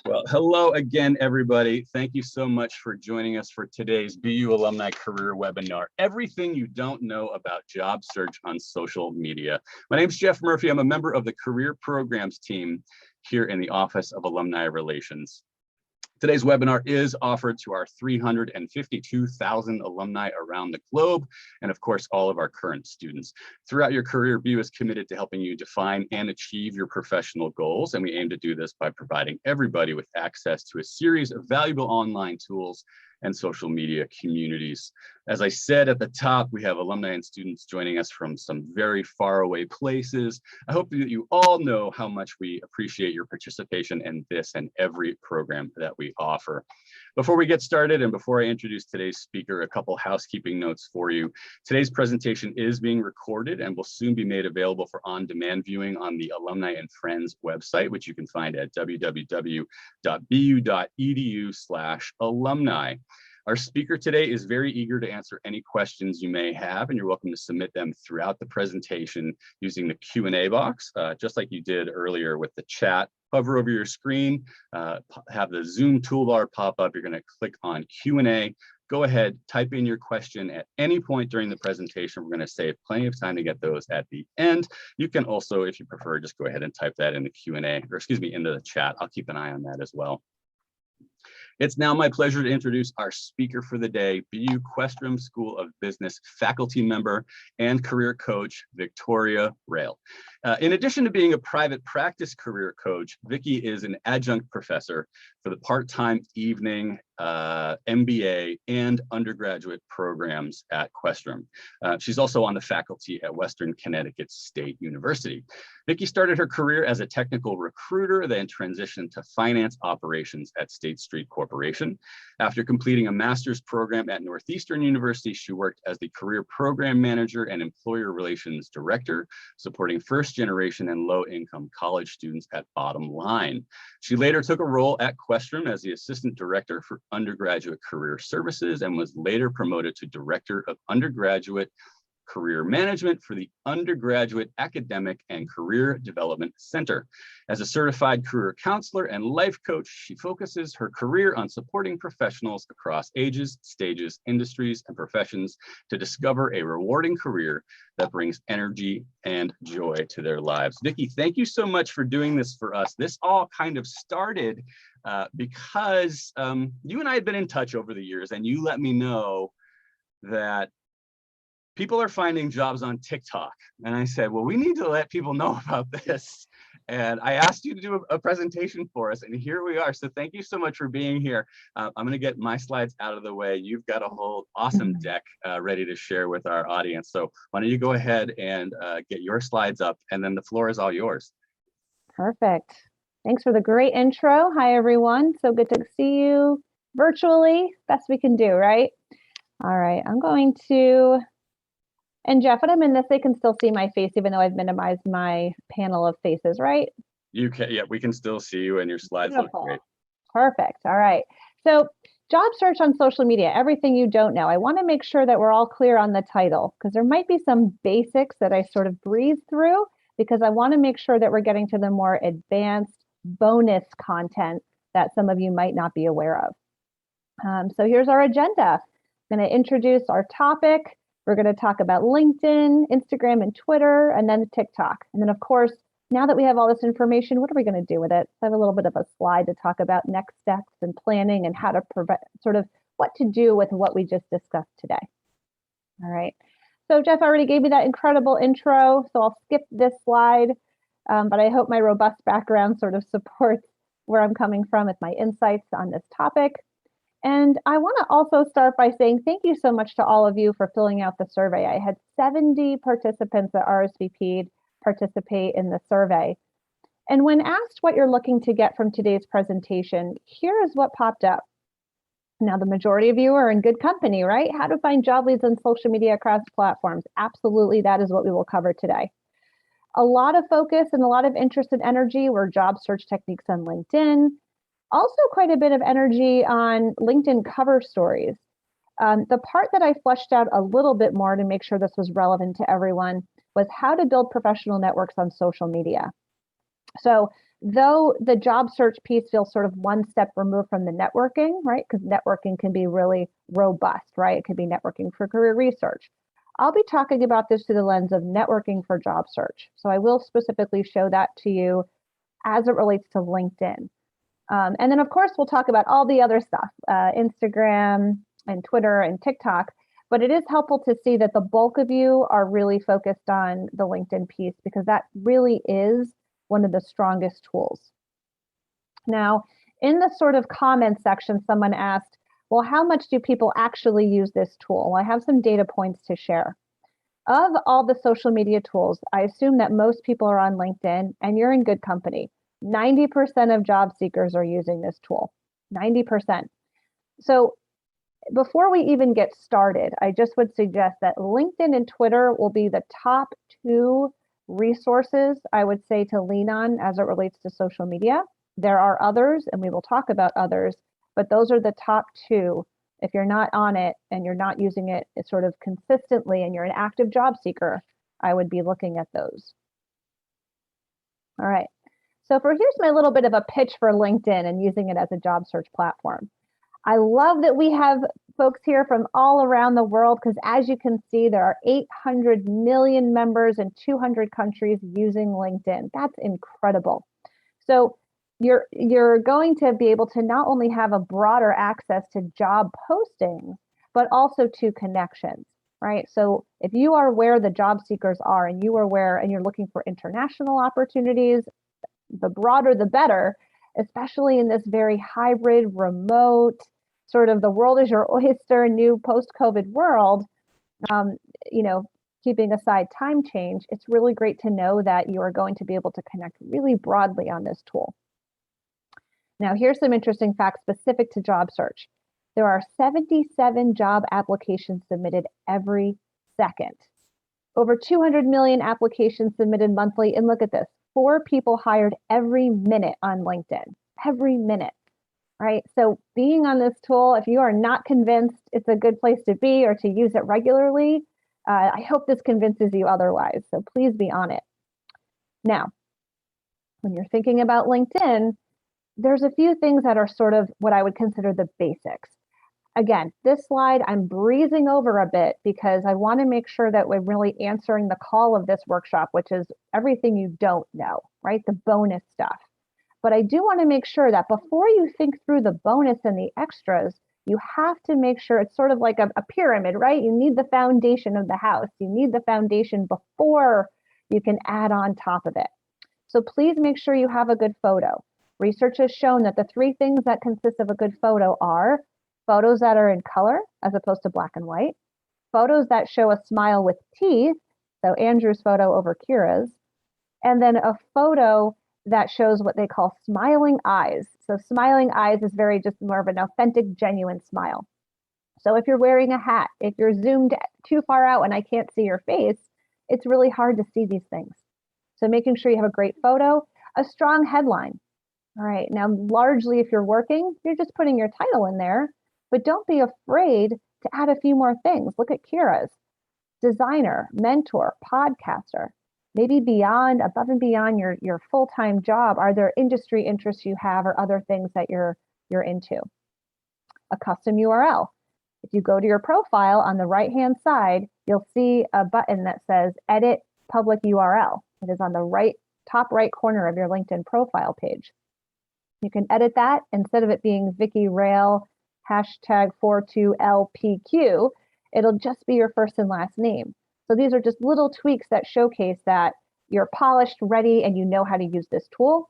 Well, hello again, everybody. Thank you so much for joining us for today's BU Alumni Career Webinar, Everything You Don't Know About Job Search on Social Media. My name is Jeff Murphy. I'm a member of the Career Programs team here in the Office of Alumni Relations. Today's webinar is offered to our 352,000 alumni around the globe, and of course, all of our current students. Throughout your career, BU is committed to helping you define and achieve your professional goals, and we aim to do this by providing everybody with access to a series of valuable online tools and social media communities. As I said at the top, we have alumni and students joining us from some very far away places. I hope that you all know how much we appreciate your participation in this and every program that we offer. Before we get started and before I introduce today's speaker, a couple housekeeping notes for you. Today's presentation is being recorded and will soon be made available for on-demand viewing on the Alumni and Friends website, which you can find at www.bu.edu/alumni. Our speaker today is very eager to answer any questions you may have, and you're welcome to submit them throughout the presentation using the Q&A box, just like you did earlier with the chat. Hover over your screen, have the Zoom toolbar pop up. You're going to click on Q&A. Go ahead, type in your question at any point during the presentation. We're going to save plenty of time to get those at the end. You can also, if you prefer, just go ahead and type that in the Q&A, or excuse me, into the chat. I'll keep an eye on that as well. It's now my pleasure to introduce our speaker for the day, BU Questrom School of Business faculty member and career coach, Victoria Rayel. In addition to being a private practice career coach, Vicki is an adjunct professor for the part-time evening MBA and undergraduate programs at Questrom. She's also on the faculty at Western Connecticut State University. Vicki started her career as a technical recruiter, then transitioned to finance operations at State Street Corporation. After completing a master's program at Northeastern University, she worked as the career program manager and employer relations director, supporting first-generation and low-income college students at Bottom Line. She later took a role at Questrom as the assistant director for undergraduate career services and was later promoted to director of undergraduate career management for the Undergraduate Academic and Career Development Center. As a certified career counselor and life coach, she focuses her career on supporting professionals across ages, stages, industries, and professions to discover a rewarding career that brings energy and joy to their lives. Vicki, thank you so much for doing this for us. This all kind of started because you and I had been in touch over the years, and you let me know that people are finding jobs on TikTok. And I said, well, we need to let people know about this. And I asked you to do a presentation for us, and here we are. So thank you so much for being here. I'm going to get my slides out of the way. You've got a whole awesome deck ready to share with our audience. So why don't you go ahead and get your slides up, and then the floor is all yours. Perfect. Thanks for the great intro. Hi, everyone. So good to see you virtually. Best we can do, right? All right, I'm going to... And Jeff, when I'm in this, they can still see my face, even though I've minimized my panel of faces, right? You can, yeah, we can still see you, and your slides look great. Perfect. All right. So job search on social media, everything you don't know. I want to make sure that we're all clear on the title, because there might be some basics that I sort of breeze through, because I want to make sure that we're getting to the more advanced bonus content that some of you might not be aware of. So here's our agenda. I'm going to introduce our topic. We're going to talk about LinkedIn, Instagram, and Twitter, and then TikTok. And then, of course, now that we have all this information, what are we going to do with it? So I have a little bit of a slide to talk about next steps and planning and how to prevent, sort of what to do with what we just discussed today. All right. So Jeff already gave me that incredible intro, so I'll skip this slide, but I hope my robust background sort of supports where I'm coming from with my insights on this topic. And I want to also start by saying thank you so much to all of you for filling out the survey. I had 70 participants that RSVP'd participate in the survey. And when asked what you're looking to get from today's presentation, here is what popped up. Now, the majority of you are in good company, right? How to find job leads on social media across platforms. Absolutely, that is what we will cover today. A lot of focus and a lot of interest and energy were job search techniques on LinkedIn. Also quite a bit of energy on LinkedIn cover stories. The part that I fleshed out a little bit more to make sure this was relevant to everyone was how to build professional networks on social media. So though the job search piece feels sort of one step removed from the networking, right? Because networking can be really robust, right? It could be networking for career research. I'll be talking about this through the lens of networking for job search. So I will specifically show that to you as it relates to LinkedIn. And then, of course, we'll talk about all the other stuff, Instagram and Twitter and TikTok. But it is helpful to see that the bulk of you are really focused on the LinkedIn piece, because that really is one of the strongest tools. Now, in the sort of comments section, someone asked, well, how much do people actually use this tool? Well, I have some data points to share. Of all the social media tools, I assume that most people are on LinkedIn, and you're in good company. 90% of job seekers are using this tool, 90%. So before we even get started, I just would suggest that LinkedIn and Twitter will be the top two resources I would say to lean on as it relates to social media. There are others, and we will talk about others, but those are the top two. If you're not on it and you're not using it sort of consistently and you're an active job seeker, I would be looking at those. All right. So here's my little bit of a pitch for LinkedIn and using it as a job search platform. I love that we have folks here from all around the world, because as you can see, there are 800 million members in 200 countries using LinkedIn. That's incredible. So you're going to be able to not only have a broader access to job postings, but also to connections, right? So if you are where the job seekers are and you are where, and you're looking for international opportunities, the broader the better, especially in this very hybrid, remote, sort of the world is your oyster, new post-COVID world. Keeping aside time change, it's really great to know that you are going to be able to connect really broadly on this tool. Now, here's some interesting facts specific to job search. There are 77 job applications submitted every second. Over 200 million applications submitted monthly. And look at this, 4 people hired every minute on LinkedIn, every minute, right? So being on this tool, if you are not convinced it's a good place to be or to use it regularly, I hope this convinces you otherwise. So please be on it. Now, when you're thinking about LinkedIn, there's a few things that are sort of what I would consider the basics. Again, this slide I'm breezing over a bit because I want to make sure that we're really answering the call of this workshop, which is everything you don't know, right? The bonus stuff. But I do want to make sure that before you think through the bonus and the extras, you have to make sure it's sort of like a pyramid, right? You need the foundation of the house. You need the foundation before you can add on top of it. So please make sure you have a good photo. Research has shown that the 3 things that consist of a good photo are photos that are in color as opposed to black and white, photos that show a smile with teeth, so Andrew's photo over Kira's, and then a photo that shows what they call smiling eyes. So smiling eyes is very just more of an authentic, genuine smile. So if you're wearing a hat, if you're zoomed too far out and I can't see your face, it's really hard to see these things. So making sure you have a great photo, a strong headline. All right, now largely if you're working, you're just putting your title in there, but don't be afraid to add a few more things. Look at Kira's: designer, mentor, podcaster. Maybe beyond, above and beyond your full-time job, are there industry interests you have or other things that you're into? A custom URL. If you go to your profile on the right-hand side, you'll see a button that says Edit Public URL. It is on the top right corner of your LinkedIn profile page. You can edit that. Instead of it being Vicky Rayel #42LPQ, it'll just be your first and last name. So these are just little tweaks that showcase that you're polished, ready, and you know how to use this tool.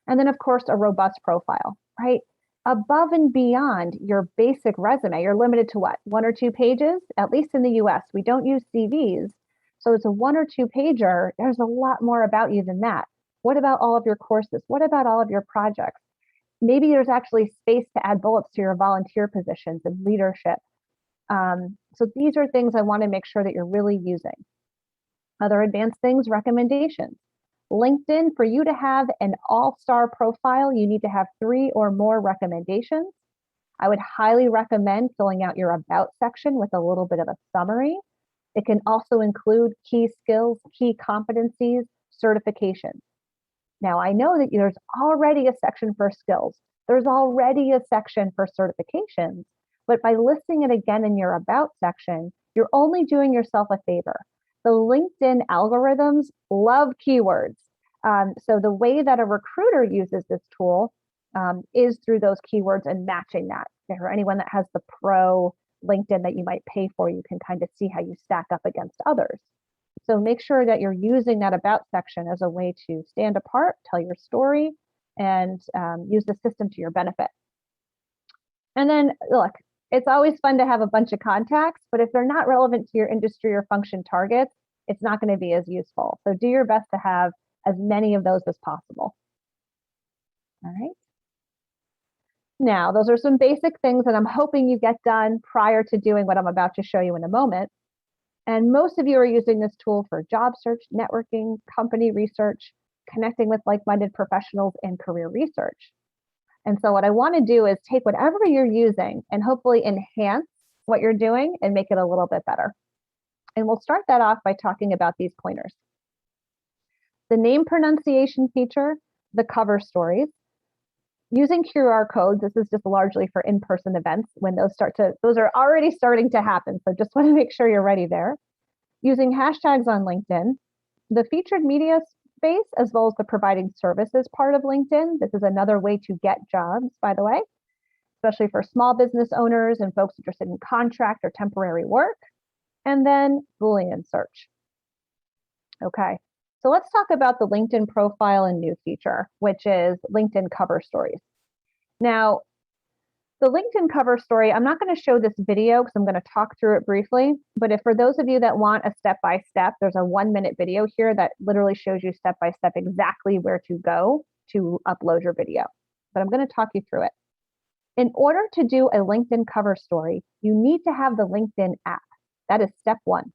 And then, of course, a robust profile, right? Above and beyond your basic resume, you're limited to what? 1 or 2 pages, at least in the US. We don't use CVs. So it's a 1 or 2 pager. There's a lot more about you than that. What about all of your courses? What about all of your projects? Maybe there's actually space to add bullets to your volunteer positions and leadership. So these are things I want to make sure that you're really using. Other advanced things, recommendations. LinkedIn, for you to have an all-star profile, you need to have 3 or more recommendations. I would highly recommend filling out your about section with a little bit of a summary. It can also include key skills, key competencies, certifications. Now, I know that there's already a section for skills. There's already a section for certifications, but by listing it again in your About section, you're only doing yourself a favor. The LinkedIn algorithms love keywords. So the way that a recruiter uses this tool is through those keywords and matching that. For anyone that has the pro LinkedIn that you might pay for, you can kind of see how you stack up against others. So make sure that you're using that About section as a way to stand apart, tell your story, and use the system to your benefit. And then look, it's always fun to have a bunch of contacts, but if they're not relevant to your industry or function targets, it's not going to be as useful. So do your best to have as many of those as possible. All right. Now, those are some basic things that I'm hoping you get done prior to doing what I'm about to show you in a moment. And most of you are using this tool for job search, networking, company research, connecting with like-minded professionals, and career research. And so what I want to do is take whatever you're using and hopefully enhance what you're doing and make it a little bit better. And we'll start that off by talking about these pointers. The name pronunciation feature, the cover stories. Using QR codes, this is just largely for in-person events when those are already starting to happen. So just want to make sure you're ready there. Using hashtags on LinkedIn, the featured media space, as well as the providing services part of LinkedIn. This is another way to get jobs, by the way, especially for small business owners and folks interested in contract or temporary work. And then Boolean Search. Okay. So let's talk about the LinkedIn profile and new feature, which is LinkedIn cover stories. Now, the LinkedIn cover story, I'm not going to show this video because I'm going to talk through it briefly, but if for those of you that want a step-by-step, there's a 1-minute video here that literally shows you step-by-step exactly where to go to upload your video. But I'm going to talk you through it. In order to do a LinkedIn cover story, you need to have the LinkedIn app. That is step 1.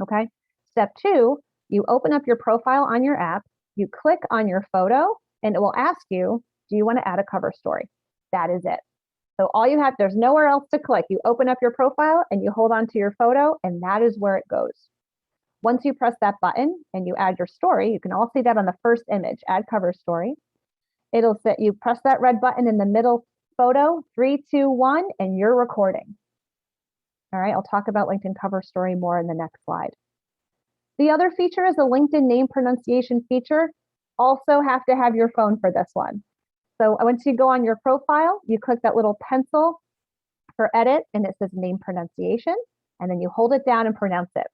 Okay. Step 2, you open up your profile on your app, you click on your photo, and it will ask you, do you want to add a cover story? That is it. So all you have, there's nowhere else to click. You open up your profile and you hold on to your photo, and that is where it goes. Once you press that button and you add your story, you can all see that on the first image, add cover story. It'll say, you press that red button in the middle photo, 3, 2, 1, and you're recording. All right, I'll talk about LinkedIn cover story more in the next slide. The other feature is the LinkedIn name pronunciation feature. Also have to have your phone for this one. So once you go on your profile, you click that little pencil for edit, and it says name pronunciation, and then you hold it down and pronounce it.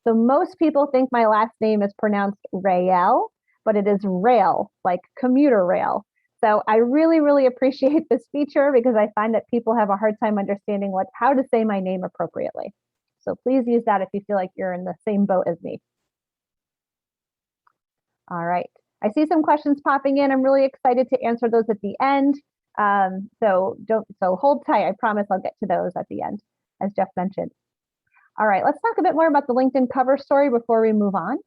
So most people think my last name is pronounced Rayel, but it is Rayel, like commuter rail. So I really, really appreciate this feature because I find that people have a hard time understanding how to say my name appropriately. So please use that if you feel like you're in the same boat as me. All right. I see some questions popping in. I'm really excited to answer those at the end. So hold tight. I promise I'll get to those at the end, as Jeff mentioned. All right, let's talk a bit more about the LinkedIn cover story before we move on.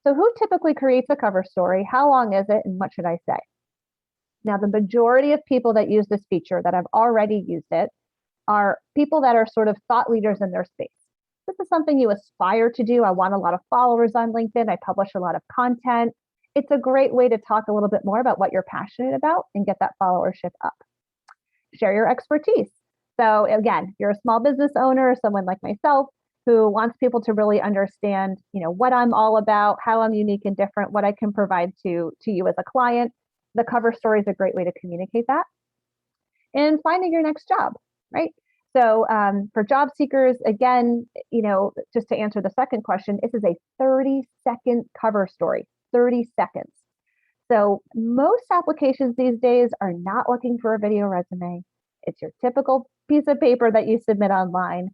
So who typically creates a cover story? How long is it? And what should I say? Now, the majority of people that use this feature that have already used it are people that are sort of thought leaders in their space. This is something you aspire to do. I want a lot of followers on LinkedIn. I publish a lot of content. It's a great way to talk a little bit more about what you're passionate about and get that followership up. Share your expertise. So again, you're a small business owner, someone like myself who wants people to really understand, what I'm all about, how I'm unique and different, what I can provide to you as a client. The cover story is a great way to communicate that. And finding your next job, right? So for job seekers, again, just to answer the second question, this is a 30-second cover story, 30 seconds. So most applications these days are not looking for a video resume. It's your typical piece of paper that you submit online.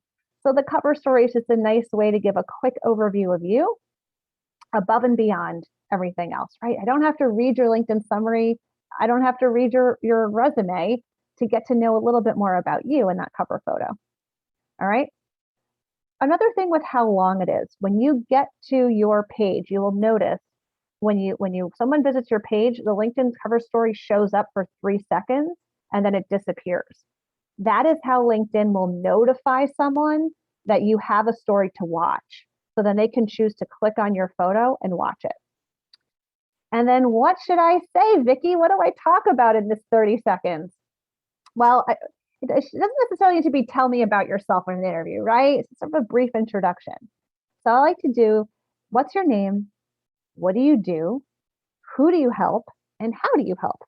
So the cover story is just a nice way to give a quick overview of you above and beyond everything else, right? I don't have to read your LinkedIn summary. I don't have to read your resume to get to know a little bit more about you in that cover photo. All right. Another thing with how long it is, when you get to your page, you will notice when someone visits your page, the LinkedIn cover story shows up for 3 seconds and then it disappears. That is how LinkedIn will notify someone that you have a story to watch. So then they can choose to click on your photo and watch it. And then what should I say, Vicki? What do I talk about in this 30 seconds? Well, it doesn't necessarily need to be tell me about yourself in an interview, right? It's sort of a brief introduction. So I like to do, what's your name? What do you do? Who do you help? And how do you help?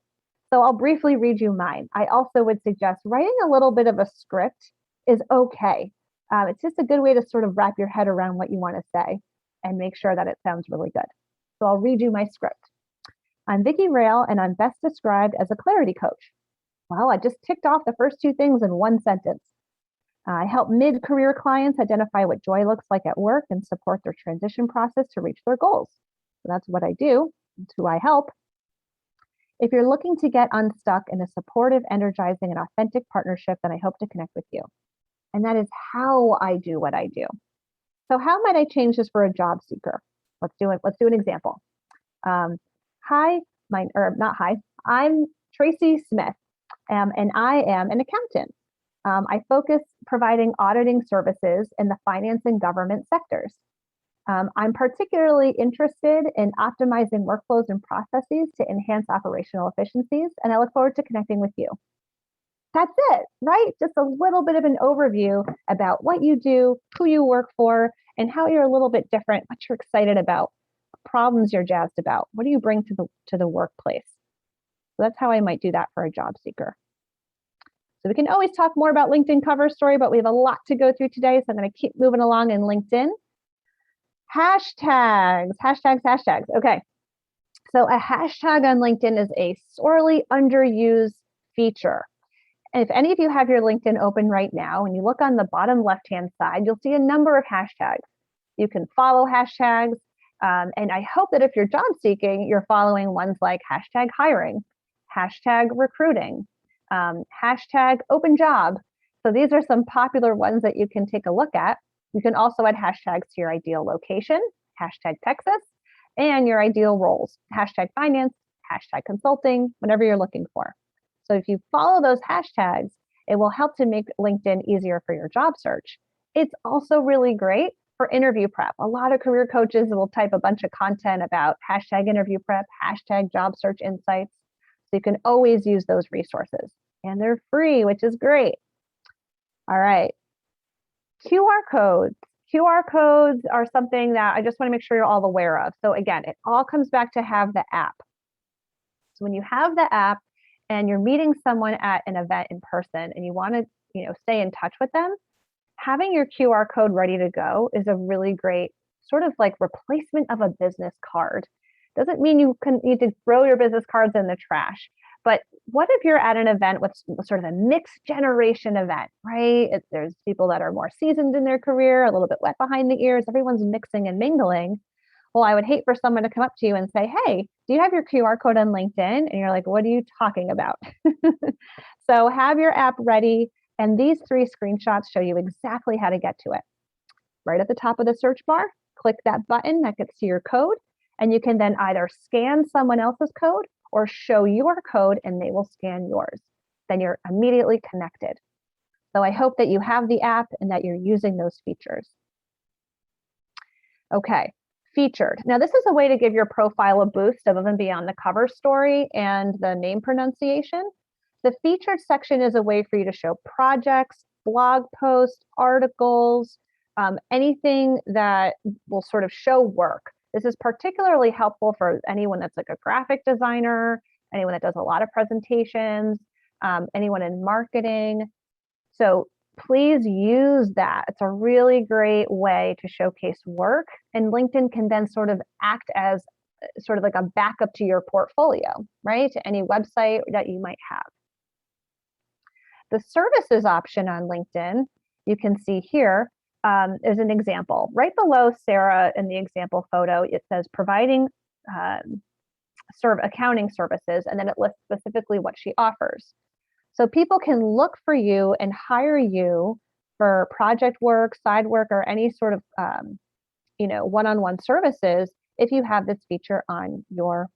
So I'll briefly read you mine. I also would suggest writing a little bit of a script is okay. It's just a good way to sort of wrap your head around what you want to say and make sure that it sounds really good. So I'll read you my script. I'm Vicki Rayel, and I'm best described as a clarity coach. Well, I just ticked off the first two things in one sentence. I help mid-career clients identify what joy looks like at work and support their transition process to reach their goals. So that's what I do. It's who I help. If you're looking to get unstuck in a supportive, energizing, and authentic partnership, then I hope to connect with you. And that is how I do what I do. So how might I change this for a job seeker? Let's do it. Let's do an example. I'm Tracy Smith, and I am an accountant. I focus providing auditing services in the finance and government sectors. I'm particularly interested in optimizing workflows and processes to enhance operational efficiencies, and I look forward to connecting with you. That's it, right? Just a little bit of an overview about what you do, who you work for, and how you're a little bit different, what you're excited about, problems you're jazzed about. What do you bring to the workplace? So that's how I might do that for a job seeker. So we can always talk more about LinkedIn cover story, but we have a lot to go through today, so I'm going to keep moving along in LinkedIn. Hashtags. Okay. So a hashtag on LinkedIn is a sorely underused feature. And if any of you have your LinkedIn open right now and you look on the bottom left-hand side, you'll see a number of hashtags. You can follow hashtags. And I hope that if you're job seeking, you're following ones like hashtag hiring, hashtag recruiting, hashtag open job. So these are some popular ones that you can take a look at. You can also add hashtags to your ideal location, hashtag Texas, and your ideal roles, hashtag finance, hashtag consulting, whatever you're looking for. So if you follow those hashtags, it will help to make LinkedIn easier for your job search. It's also really great for interview prep. A lot of career coaches will type a bunch of content about hashtag interview prep, hashtag job search insights. So you can always use those resources. And they're free, which is great. All right. QR codes. QR codes are something that I just want to make sure you're all aware of. So again, it all comes back to have the app. So when you have the app and you're meeting someone at an event in person and you want to, stay in touch with them, having your QR code ready to go is a really great sort of like replacement of a business card. Doesn't mean you need to throw your business cards in the trash. But what if you're at an event with sort of a mixed generation event, right? There's people that are more seasoned in their career, a little bit wet behind the ears, everyone's mixing and mingling. Well, I would hate for someone to come up to you and say, hey, do you have your QR code on LinkedIn? And you're like, what are you talking about? So have your app ready. And these 3 screenshots show you exactly how to get to it. Right at the top of the search bar, click that button that gets to your code. And you can then either scan someone else's code or show your code and they will scan yours. Then you're immediately connected. So I hope that you have the app and that you're using those features. Okay, featured. Now this is a way to give your profile a boost above and beyond the cover story and the name pronunciation. The featured section is a way for you to show projects, blog posts, articles, anything that will sort of show work. This is particularly helpful for anyone that's like a graphic designer, anyone that does a lot of presentations, anyone in marketing. So please use that. It's a really great way to showcase work, and LinkedIn can then sort of act as sort of like a backup to your portfolio, right? To any website that you might have. The services option on LinkedIn, you can see here, is an example. Right below Sarah in the example photo, it says providing accounting services, and then it lists specifically what she offers. So people can look for you and hire you for project work, side work, or any sort of one-on-one services if you have this feature on your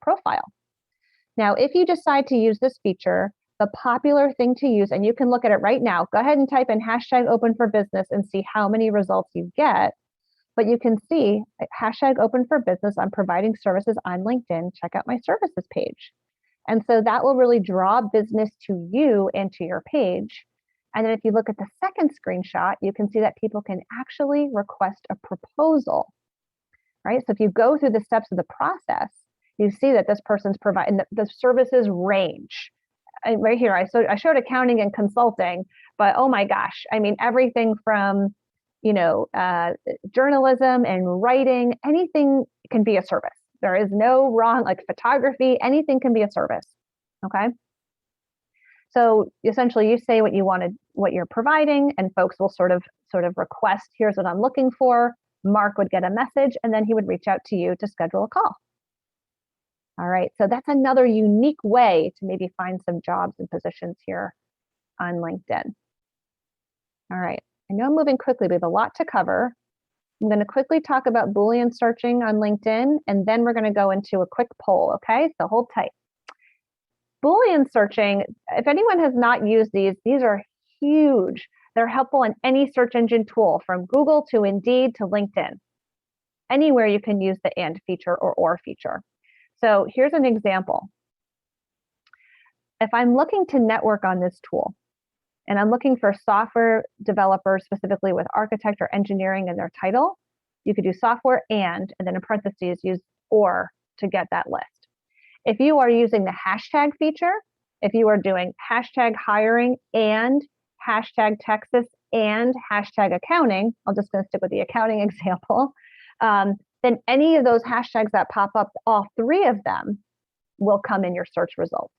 profile. Now, if you decide to use this feature, the popular thing to use, and you can look at it right now, go ahead and type in hashtag open for business and see how many results you get. But you can see hashtag open for business. I'm providing services on LinkedIn. Check out my services page. And so that will really draw business to you and to your page. And then if you look at the second screenshot, you can see that people can actually request a proposal, right? So if you go through the steps of the process, you see that this person's providing the services range. Right here, I showed accounting and consulting, but oh my gosh, I mean, everything from, journalism and writing, anything can be a service. There is no wrong, like photography, anything can be a service, okay? So essentially you say what you wanted, what you're providing, and folks will sort of request, here's what I'm looking for. Mark would get a message and then he would reach out to you to schedule a call. All right, so that's another unique way to maybe find some jobs and positions here on LinkedIn. All right, I know I'm moving quickly, we have a lot to cover. I'm going to quickly talk about Boolean searching on LinkedIn, and then we're going to go into a quick poll, okay? So hold tight. Boolean searching, if anyone has not used these are huge. They're helpful in any search engine tool, from Google to Indeed to LinkedIn. Anywhere you can use the and feature or feature. So here's an example. If I'm looking to network on this tool, and I'm looking for software developers specifically with architect or engineering in their title, you could do software and then in parentheses use or to get that list. If you are using the hashtag feature, if you are doing hashtag hiring and hashtag Texas and hashtag accounting, I'm just going to stick with the accounting example, then any of those hashtags that pop up, all three of them will come in your search results.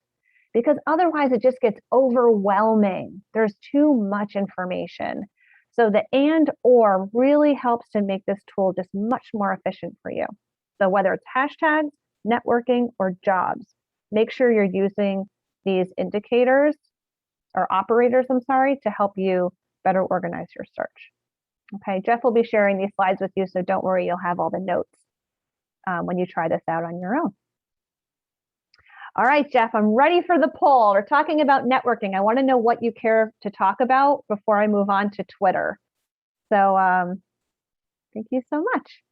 Because otherwise it just gets overwhelming. There's too much information. So the and or really helps to make this tool just much more efficient for you. So whether it's hashtags, networking, or jobs, make sure you're using these indicators or operators, to help you better organize your search. Okay, Jeff will be sharing these slides with you, so don't worry, you'll have all the notes when you try this out on your own. All right, Jeff, I'm ready for the poll. We're talking about networking. I want to know what you care to talk about before I move on to Twitter. So thank you so much.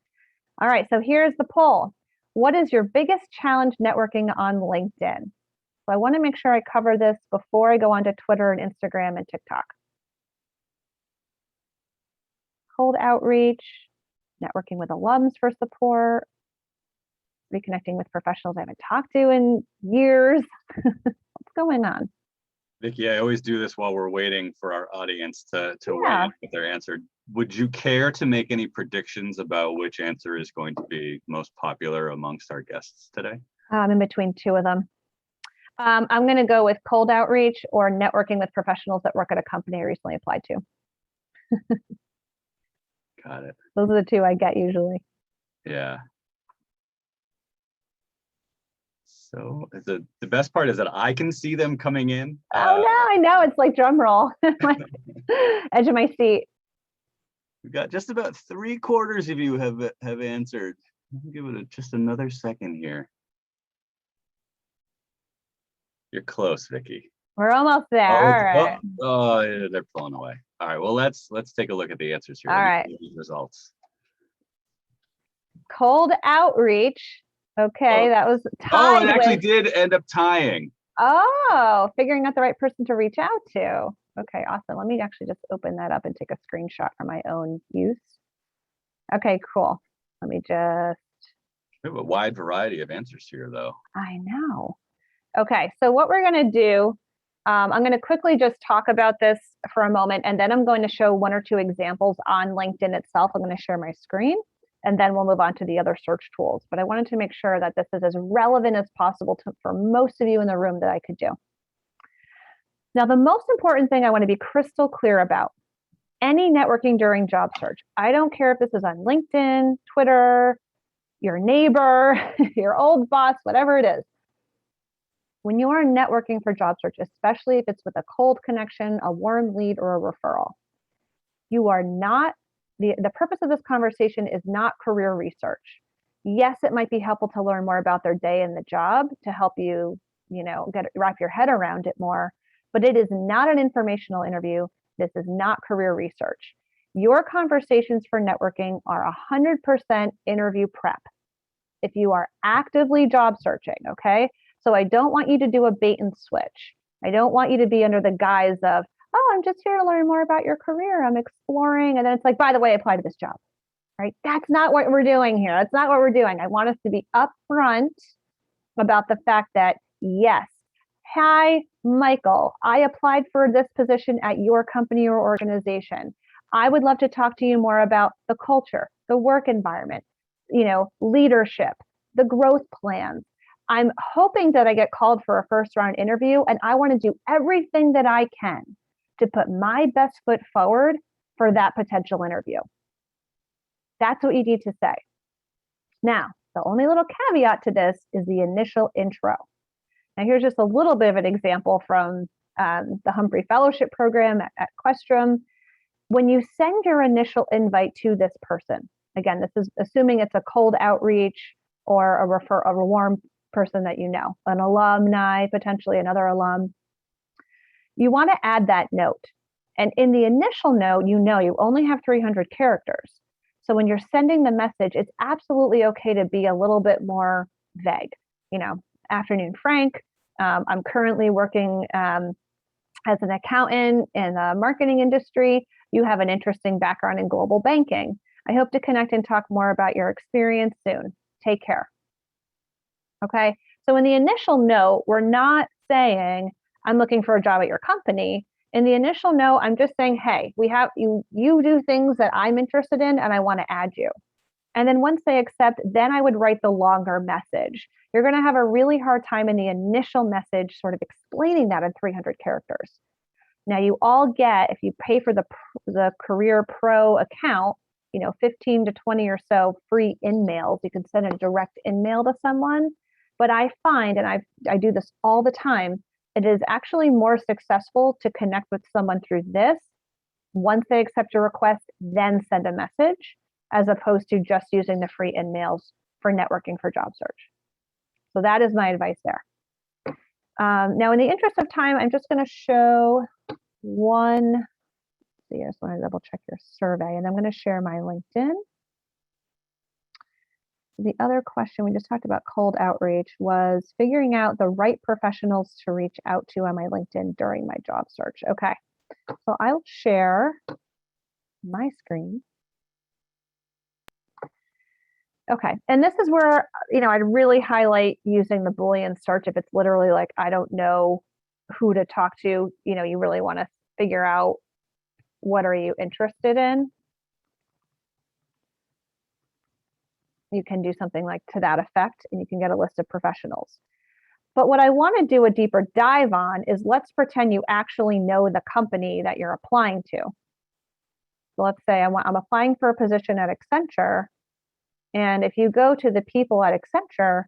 All right, so here's the poll. What is your biggest challenge networking on LinkedIn? So I want to make sure I cover this before I go on to Twitter and Instagram and TikTok. Cold outreach, networking with alums for support, reconnecting with professionals I haven't talked to in years. What's going on? Vicki, I always do this while we're waiting for our audience to weigh in with their answer. Would you care to make any predictions about which answer is going to be most popular amongst our guests today? In between two of them. I'm going to go with cold outreach or networking with professionals that work at a company I recently applied to. Got it. Those are the two I get usually. Yeah. So the best part is that I can see them coming in. Oh no, I know, it's like drum roll. Edge of my seat. We've got just about 3/4 of you have answered. I'll give it just another second here. You're close, Vicki. We're almost there. All right. Oh, they're pulling away. All right. Well, let's take a look at the answers here. All right. These results. Cold outreach. Okay, that was tied. Oh, it actually did end up tying. Oh, figuring out the right person to reach out to. Okay, awesome. Let me actually just open that up and take a screenshot for my own use. Okay, cool. Let me just. We have a wide variety of answers here, though. I know. Okay, so what we're going to do, I'm going to quickly just talk about this for a moment, and then I'm going to show one or two examples on LinkedIn itself. I'm going to share my screen, and then we'll move on to the other search tools. But I wanted to make sure that this is as relevant as possible for most of you in the room that I could do. Now, the most important thing I want to be crystal clear about, any networking during job search, I don't care if this is on LinkedIn, Twitter, your neighbor, your old boss, whatever it is. When you are networking for job search, especially if it's with a cold connection, a warm lead, or a referral, you are not, the purpose of this conversation is not career research. Yes, it might be helpful to learn more about their day in the job to help you, wrap your head around it more, but it is not an informational interview. This is not career research. Your conversations for networking are 100% interview prep. If you are actively job searching, okay? So I don't want you to do a bait and switch. I don't want you to be under the guise of, oh, I'm just here to learn more about your career. I'm exploring. And then it's like, by the way, apply to this job, right? That's not what we're doing here. That's not what we're doing. I want us to be upfront about the fact that, yes, hi, Michael, I applied for this position at your company or organization. I would love to talk to you more about the culture, the work environment, leadership, the growth plans. I'm hoping that I get called for a first round interview, and I want to do everything that I can to put my best foot forward for that potential interview. That's what you need to say. Now, the only little caveat to this is the initial intro. Now, here's just a little bit of an example from the Humphrey Fellowship Program at Questrom. When you send your initial invite to this person, again, this is assuming it's a cold outreach or a warm person that you know, an alumni, potentially another alum, you want to add that note. And in the initial note, you only have 300 characters. So when you're sending the message, it's absolutely okay to be a little bit more vague. Afternoon, Frank. I'm currently working as an accountant in the marketing industry. You have an interesting background in global banking. I hope to connect and talk more about your experience soon. Take care. Okay. So in the initial note, we're not saying I'm looking for a job at your company. In the initial note, I'm just saying, hey, we have you do things that I'm interested in and I want to add you. And then once they accept, then I would write the longer message. You're going to have a really hard time in the initial message sort of explaining that in 300 characters. Now you all get, if you pay for the Career Pro account, 15 to 20 or so free in-mails. You can send a direct in-mail to someone. But I find, and I do this all the time, it is actually more successful to connect with someone through this. Once they accept your request, then send a message, as opposed to just using the free in-mails for networking for job search. So that is my advice there. Now, in the interest of time, I'm just going to show one. I just want to double check your survey, and I'm going to share my LinkedIn. The other question we just talked about cold outreach was figuring out the right professionals to reach out to on my LinkedIn during my job search. Okay, so I'll share my screen. Okay, and this is where, I'd really highlight using the Boolean search if it's literally like, I don't know who to talk to, you really want to figure out what are you interested in. You can do something like to that effect, and you can get a list of professionals. But what I want to do a deeper dive on is let's pretend you actually know the company that you're applying to. So let's say I'm applying for a position at Accenture. And if you go to the people at Accenture,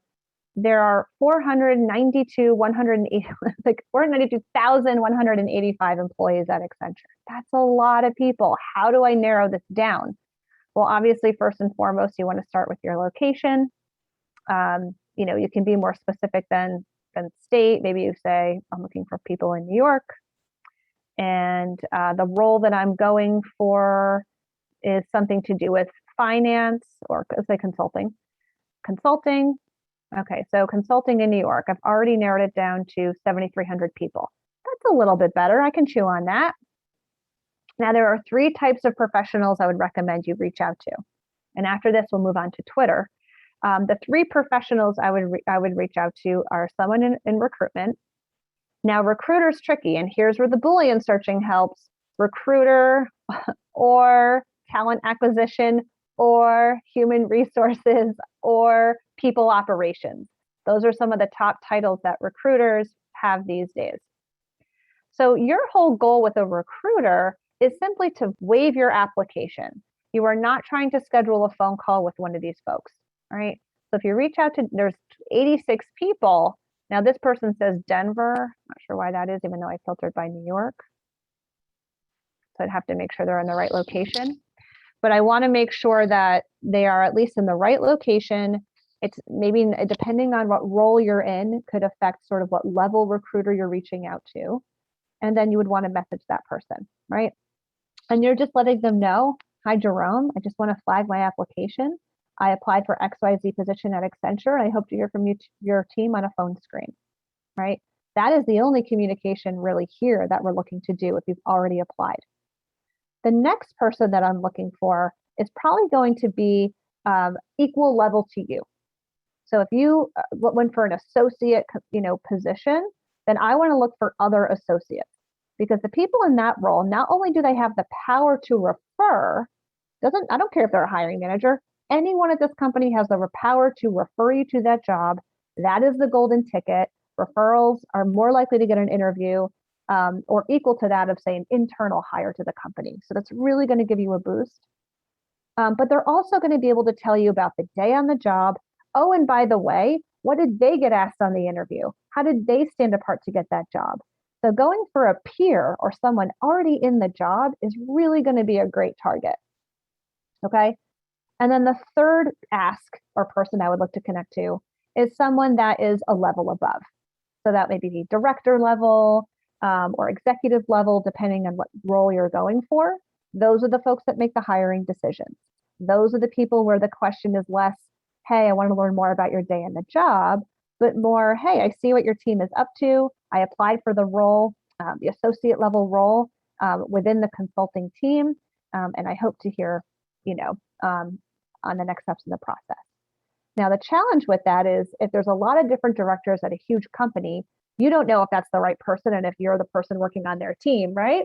there are 492,185 employees at Accenture. That's a lot of people. How do I narrow this down? Well, obviously, first and foremost, you want to start with your location. You can be more specific than state. Maybe you say, I'm looking for people in New York. And the role that I'm going for is something to do with finance, or say consulting. Consulting. Okay, so consulting in New York. I've already narrowed it down to 7,300 people. That's a little bit better. I can chew on that. Now, there are 3 types of professionals I would recommend you reach out to. And after this, we'll move on to Twitter. The 3 professionals I would reach out to are someone in recruitment. Now, recruiter's tricky, and here's where the Boolean searching helps. Recruiter or talent acquisition or human resources or people operations. Those are some of the top titles that recruiters have these days. So your whole goal with a recruiter is simply to waive your application. You are not trying to schedule a phone call with one of these folks, all right? So if you reach out to, there's 86 people. Now this person says Denver. Not sure why that is, even though I filtered by New York. So I'd have to make sure they're in the right location. But I want to make sure that they are at least in the right location. It's maybe, depending on what role you're in, could affect sort of what level recruiter you're reaching out to. And then you would want to message that person, right? And you're just letting them know, hi, Jerome, I just want to flag my application. I applied for XYZ position at Accenture, and I hope to hear from your team on a phone screen, right? That is the only communication really here that we're looking to do if you've already applied. The next person that I'm looking for is probably going to be equal level to you. So if you went for an associate, position, then I want to look for other associates, because the people in that role, not only do they have the power to refer, I don't care if they're a hiring manager, anyone at this company has the power to refer you to that job. That is the golden ticket. Referrals are more likely to get an interview or equal to that of, say, an internal hire to the company. So that's really going to give you a boost. But they're also going to be able to tell you about the day on the job. Oh, and by the way, what did they get asked on the interview? How did they stand apart to get that job? So going for a peer or someone already in the job is really going to be a great target. Okay. And then the third ask or person I would look to connect to is someone that is a level above. So that may be the director level or executive level, depending on what role you're going for. Those are the folks that make the hiring decisions. Those are the people where the question is less, hey, I want to learn more about your day in the job, but more, hey, I see what your team is up to. I applied for the role, the associate level role within the consulting team, and I hope to hear, on the next steps in the process. Now, the challenge with that is if there's a lot of different directors at a huge company, you don't know if that's the right person and if you're the person working on their team, right?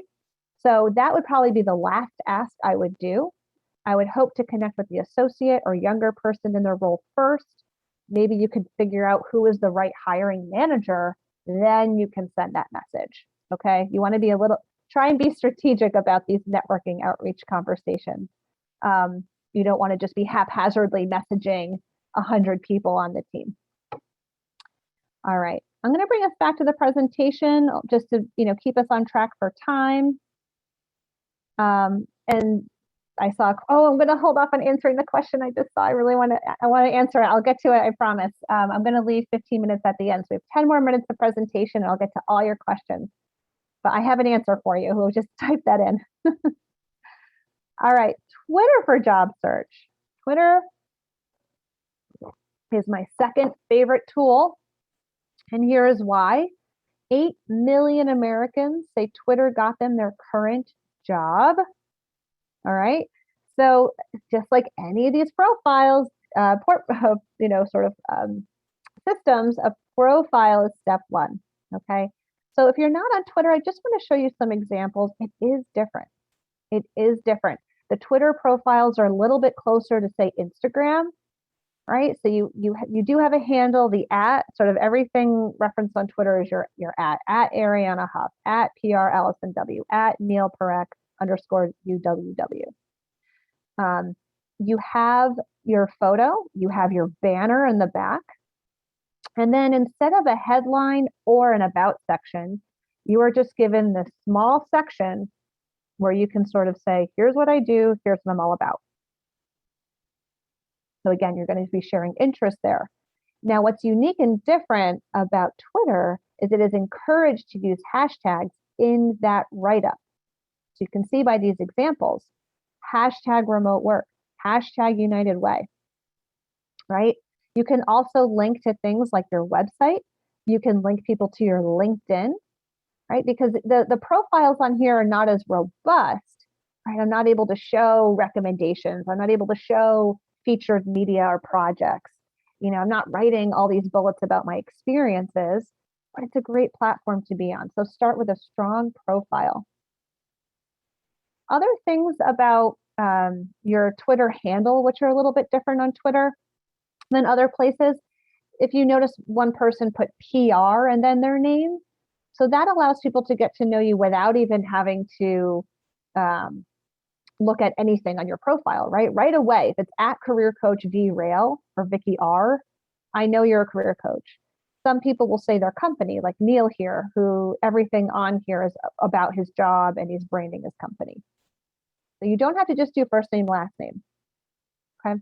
So that would probably be the last ask I would do. I would hope to connect with the associate or younger person in their role first. Maybe you could figure out who is the right hiring manager. Then you can send that message. Okay. You want to try and be strategic about these networking outreach conversations. You don't want to just be haphazardly messaging 100 people on the team. All right. I'm going to bring us back to the presentation just to, keep us on track for time. And I saw, I'm going to hold off on answering the question I just saw. I want to answer it. I'll get to it, I promise. I'm going to leave 15 minutes at the end. So we have 10 more minutes of presentation and I'll get to all your questions. But I have an answer for you. We'll just type that in. All right, Twitter for job search. Twitter is my second favorite tool. And here is why. 8 million Americans say Twitter got them their current job. All right. So just like any of these profiles, systems, a profile is step one. Okay. So if you're not on Twitter, I just want to show you some examples. It is different. It is different. The Twitter profiles are a little bit closer to, say, Instagram, right? So you do have a handle, the at, sort of everything referenced on Twitter is your at Ariana Huff, at PR Allison W, at Neil Parekh _UWW. You have your photo, you have your banner in the back, and then instead of a headline or an about section, you are just given this small section where you can sort of say, here's what I do, here's what I'm all about. So again, you're going to be sharing interest there. Now, what's unique and different about Twitter is it is encouraged to use hashtags in that write-up. So you can see by these examples, hashtag remote work, hashtag United Way, right? You can also link to things like your website. You can link people to your LinkedIn, right? Because the profiles on here are not as robust, right? I'm not able to show recommendations. I'm not able to show featured media or projects. I'm not writing all these bullets about my experiences, but it's a great platform to be on. So start with a strong profile. Other things about your Twitter handle, which are a little bit different on Twitter than other places. If you notice, one person put PR and then their name. So that allows people to get to know you without even having to look at anything on your profile, right? Right away, if it's at career coach V Rayel or Vicky R, I know you're a career coach. Some people will say their company, like Neil here, who everything on here is about his job and he's branding his company. So you don't have to just do first name, last name. Okay.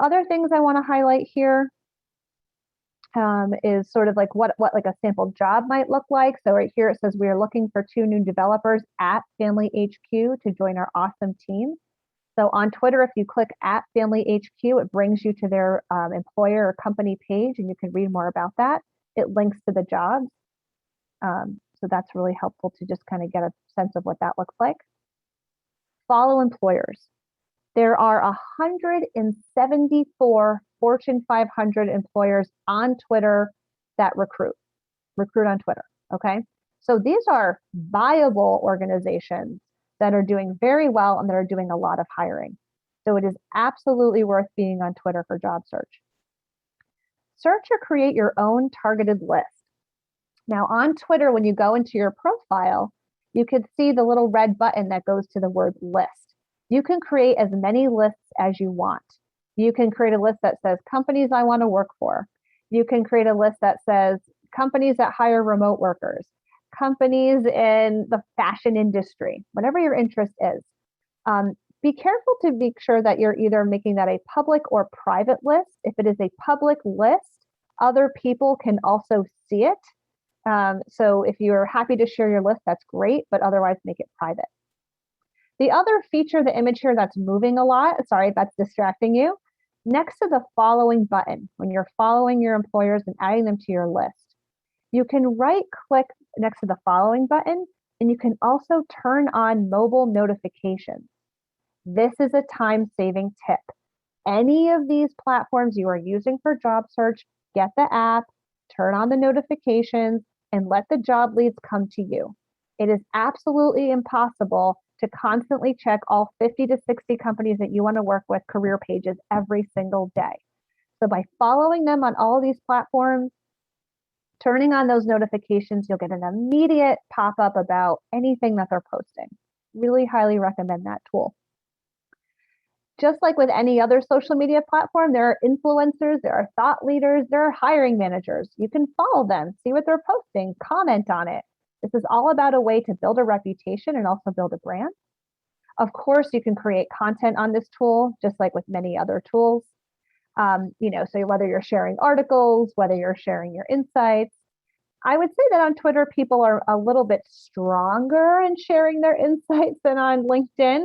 Other things I want to highlight here. is sort of like what like a sample job might look like. So right here it says we are looking for 2 new developers at Family HQ to join our awesome team. So on Twitter, if you click at Family HQ, it brings you to their employer or company page, and you can read more about that. It links to the jobs. So that's really helpful to just kind of get a sense of what that looks like. Follow employers. There are 174 Fortune 500 employers on Twitter that recruit on Twitter, okay? So these are viable organizations that are doing very well and that are doing a lot of hiring. So it is absolutely worth being on Twitter for job search. Search or create your own targeted list. Now on Twitter, when you go into your profile, you can see the little red button that goes to the word list. You can create as many lists as you want. You can create a list that says companies I want to work for. You can create a list that says companies that hire remote workers, companies in the fashion industry, whatever your interest is. Be careful to make sure that you're either making that a public or private list. If it is a public list, other people can also see it. So if you're happy to share your list, that's great, but otherwise make it private. The other feature, the image here that's moving a lot, sorry if that's distracting you, next to the following button, when you're following your employers and adding them to your list, you can right click next to the following button, and you can also turn on mobile notifications. This is a time-saving tip. Any of these platforms you are using for job search, get the app, turn on the notifications, and let the job leads come to you. It is absolutely impossible to constantly check all 50 to 60 companies that you want to work with career pages every single day. So by following them on all of these platforms, turning on those notifications, you'll get an immediate pop-up about anything that they're posting. Really highly recommend that tool. Just like with any other social media platform, there are influencers, there are thought leaders, there are hiring managers. You can follow them, see what they're posting, comment on it. This is all about a way to build a reputation and also build a brand. Of course, you can create content on this tool, just like with many other tools. So whether you're sharing articles, whether you're sharing your insights, I would say that on Twitter, people are a little bit stronger in sharing their insights than on LinkedIn.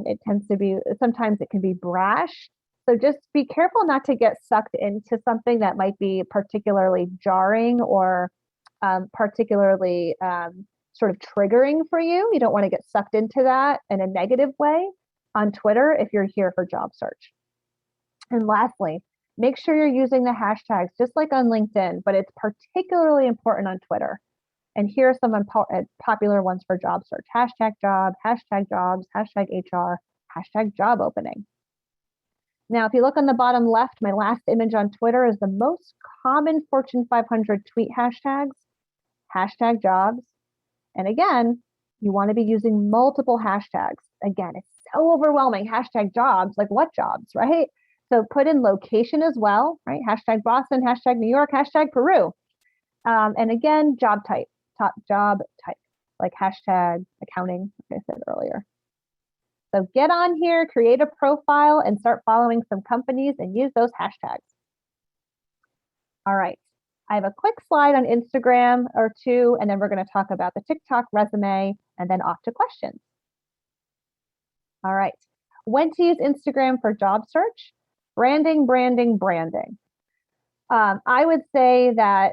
It tends to be, sometimes it can be brash. So just be careful not to get sucked into something that might be particularly jarring or particularly sort of triggering for you. You don't want to get sucked into that in a negative way on Twitter if you're here for job search. And lastly, make sure you're using the hashtags just like on LinkedIn, but it's particularly important on Twitter. And here are some popular ones for job search: hashtag job, hashtag jobs, hashtag HR, hashtag job opening. Now, if you look on the bottom left, my last image on Twitter is the most common Fortune 500 tweet hashtags, hashtag jobs. And again, you want to be using multiple hashtags. Again, it's so overwhelming. Hashtag jobs, like what jobs, right? So put in location as well, right? Hashtag Boston, hashtag New York, hashtag Peru. And again, job type, like hashtag accounting, like I said earlier. So get on here, create a profile, and start following some companies and use those hashtags. All right, I have a quick slide on Instagram or two, and then we're going to talk about the TikTok resume and then off to questions. All right, when to use Instagram for job search? Branding, branding, branding. I would say that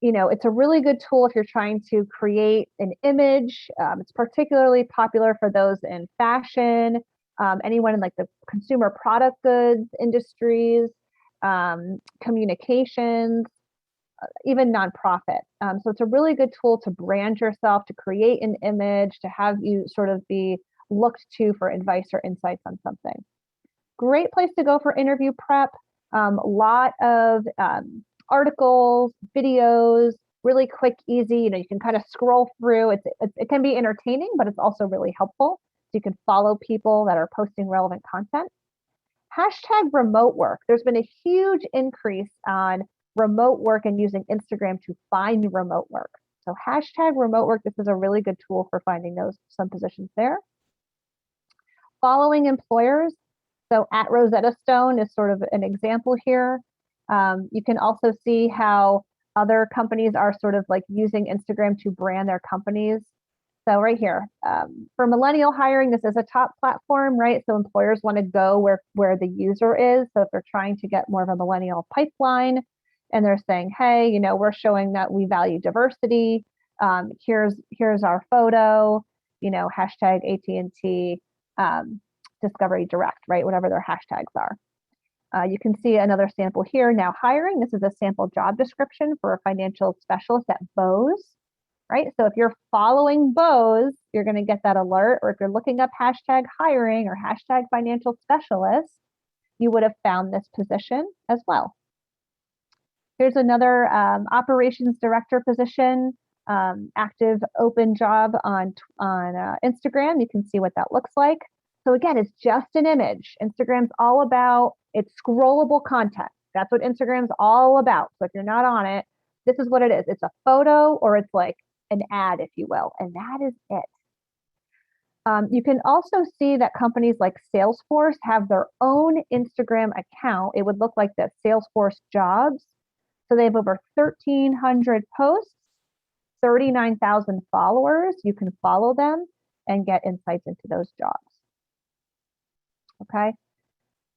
it's a really good tool if you're trying to create an image. It's particularly popular for those in fashion, anyone in like the consumer product goods industries, communications, even nonprofit. So it's a really good tool to brand yourself, to create an image, to have you sort of be looked to for advice or insights on something. Great place to go for interview prep. A lot of articles, videos, really quick, easy. You can kind of scroll through. It can be entertaining, but it's also really helpful. So you can follow people that are posting relevant content. Hashtag remote work. There's been a huge increase on remote work and using Instagram to find remote work. So hashtag remote work. This is a really good tool for finding some positions there. Following employers. So at Rosetta Stone is sort of an example here. You can also see how other companies are sort of like using Instagram to brand their companies. So right here, for millennial hiring, this is a top platform, right? So employers want to go where the user is. So if they're trying to get more of a millennial pipeline and they're saying, hey, you know, we're showing that we value diversity. Here's our photo, you know, hashtag AT&T Discovery Direct, right? Whatever their hashtags are. You can see another sample here, now hiring. This is a sample job description for a financial specialist at Bose, right? So if you're following Bose, you're going to get that alert. Or if you're looking up hashtag hiring or hashtag financial specialist, you would have found this position as well. Here's another operations director position, active open job on Instagram. You can see what that looks like. So again, it's just an image. Instagram's all about, it's scrollable content. That's what Instagram's all about. So if you're not on it, this is what it is. It's a photo or it's like an ad, if you will, and that is it. You can also see that companies like Salesforce have their own Instagram account. It would look like this, Salesforce Jobs. So they have over 1,300 posts, 39,000 followers. You can follow them and get insights into those jobs. Okay.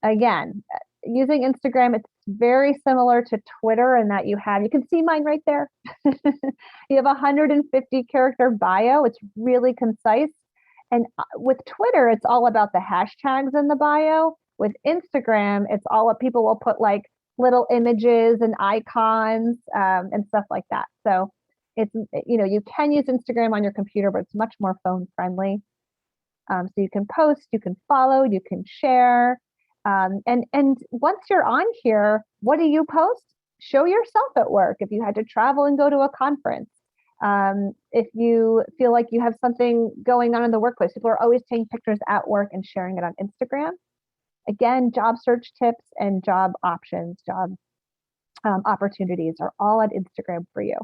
Again, using Instagram, it's very similar to Twitter in that you can see mine right there. You have 150 character bio. It's really concise. And with Twitter, it's all about the hashtags in the bio. With Instagram, it's all what people will put like little images and icons and stuff like that. So it's, you know, you can use Instagram on your computer, but it's much more phone friendly. So you can post, you can follow, you can share. And once you're on here, what do you post? Show yourself at work. If you had to travel and go to a conference, if you feel like you have something going on in the workplace, people are always taking pictures at work and sharing it on Instagram. Again, job search tips and job options, job opportunities are all on Instagram for you.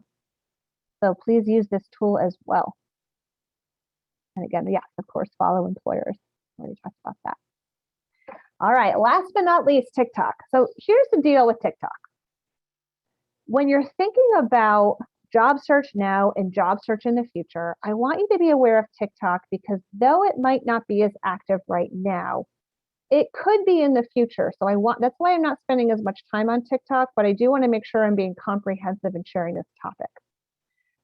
So please use this tool as well. And again, yes, of course, follow employers. I already talked about that. All right, last but not least, TikTok. So here's the deal with TikTok. When you're thinking about job search now and job search in the future, I want you to be aware of TikTok because though it might not be as active right now, it could be in the future. So that's why I'm not spending as much time on TikTok, but I do want to make sure I'm being comprehensive in sharing this topic.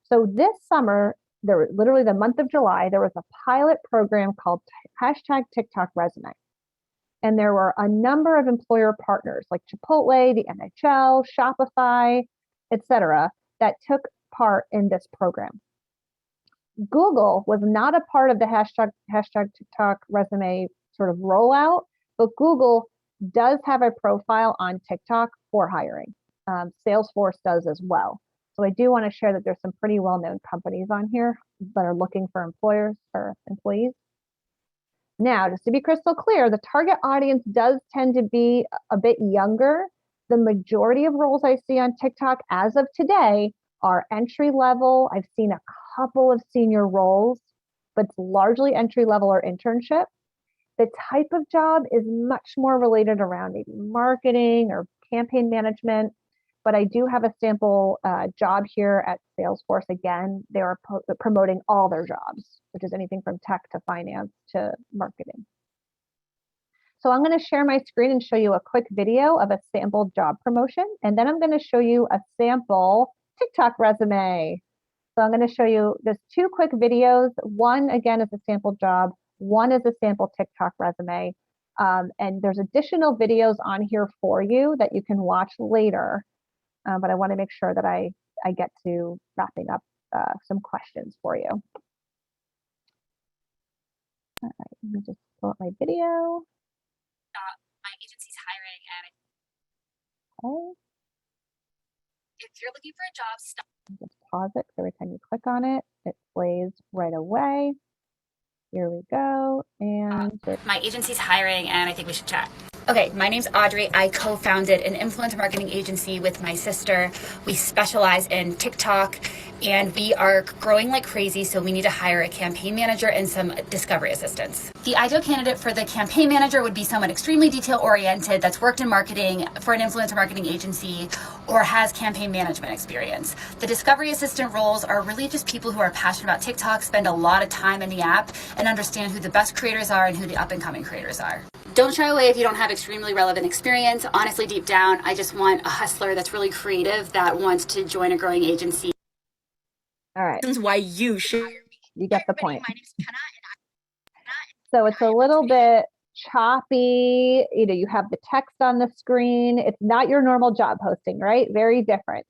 So this summer, literally the month of July, there was a pilot program called hashtag TikTok Resume. And there were a number of employer partners like Chipotle, the NHL, Shopify, etc., that took part in this program. Google was not a part of the hashtag TikTok Resume sort of rollout, but Google does have a profile on TikTok for hiring. Salesforce does as well. So I do want to share that there's some pretty well-known companies on here that are looking for employers or employees. Now, just to be crystal clear, the target audience does tend to be a bit younger. The majority of roles I see on TikTok as of today are entry level. I've seen a couple of senior roles, but it's largely entry level or internship. The type of job is much more related around maybe marketing or campaign management. But I do have a sample job here at Salesforce. Again, they are promoting all their jobs, which is anything from tech to finance to marketing. So I'm going to share my screen and show you a quick video of a sample job promotion. And then I'm going to show you a sample TikTok resume. So I'm going to show you just two quick videos. One, again, is a sample job. One is a sample TikTok resume. And there's additional videos on here for you that you can watch later. But I want to make sure that I get to wrapping up some questions for you. All right, let me just pull up my video. My agency's hiring, and Okay. if you're looking for a job, stop. Just pause it. So every time you click on it, it plays right away. Here we go. And My agency's hiring, and I think we should chat. Okay, my name's Audrey. I co-founded an influencer marketing agency with my sister. We specialize in TikTok and we are growing like crazy, so we need to hire a campaign manager and some discovery assistants. The ideal candidate for the campaign manager would be someone extremely detail-oriented that's worked in marketing for an influencer marketing agency or has campaign management experience. The discovery assistant roles are really just people who are passionate about TikTok, spend a lot of time in the app, and understand who the best creators are and who the up-and-coming creators are. Don't shy away if you don't have extremely relevant experience. Honestly, deep down, I just want a hustler that's really creative that wants to join a growing agency. All right. Why you should. You get the point. So it's a little bit choppy. You know, you have the text on the screen. It's not your normal job posting, right? Very different.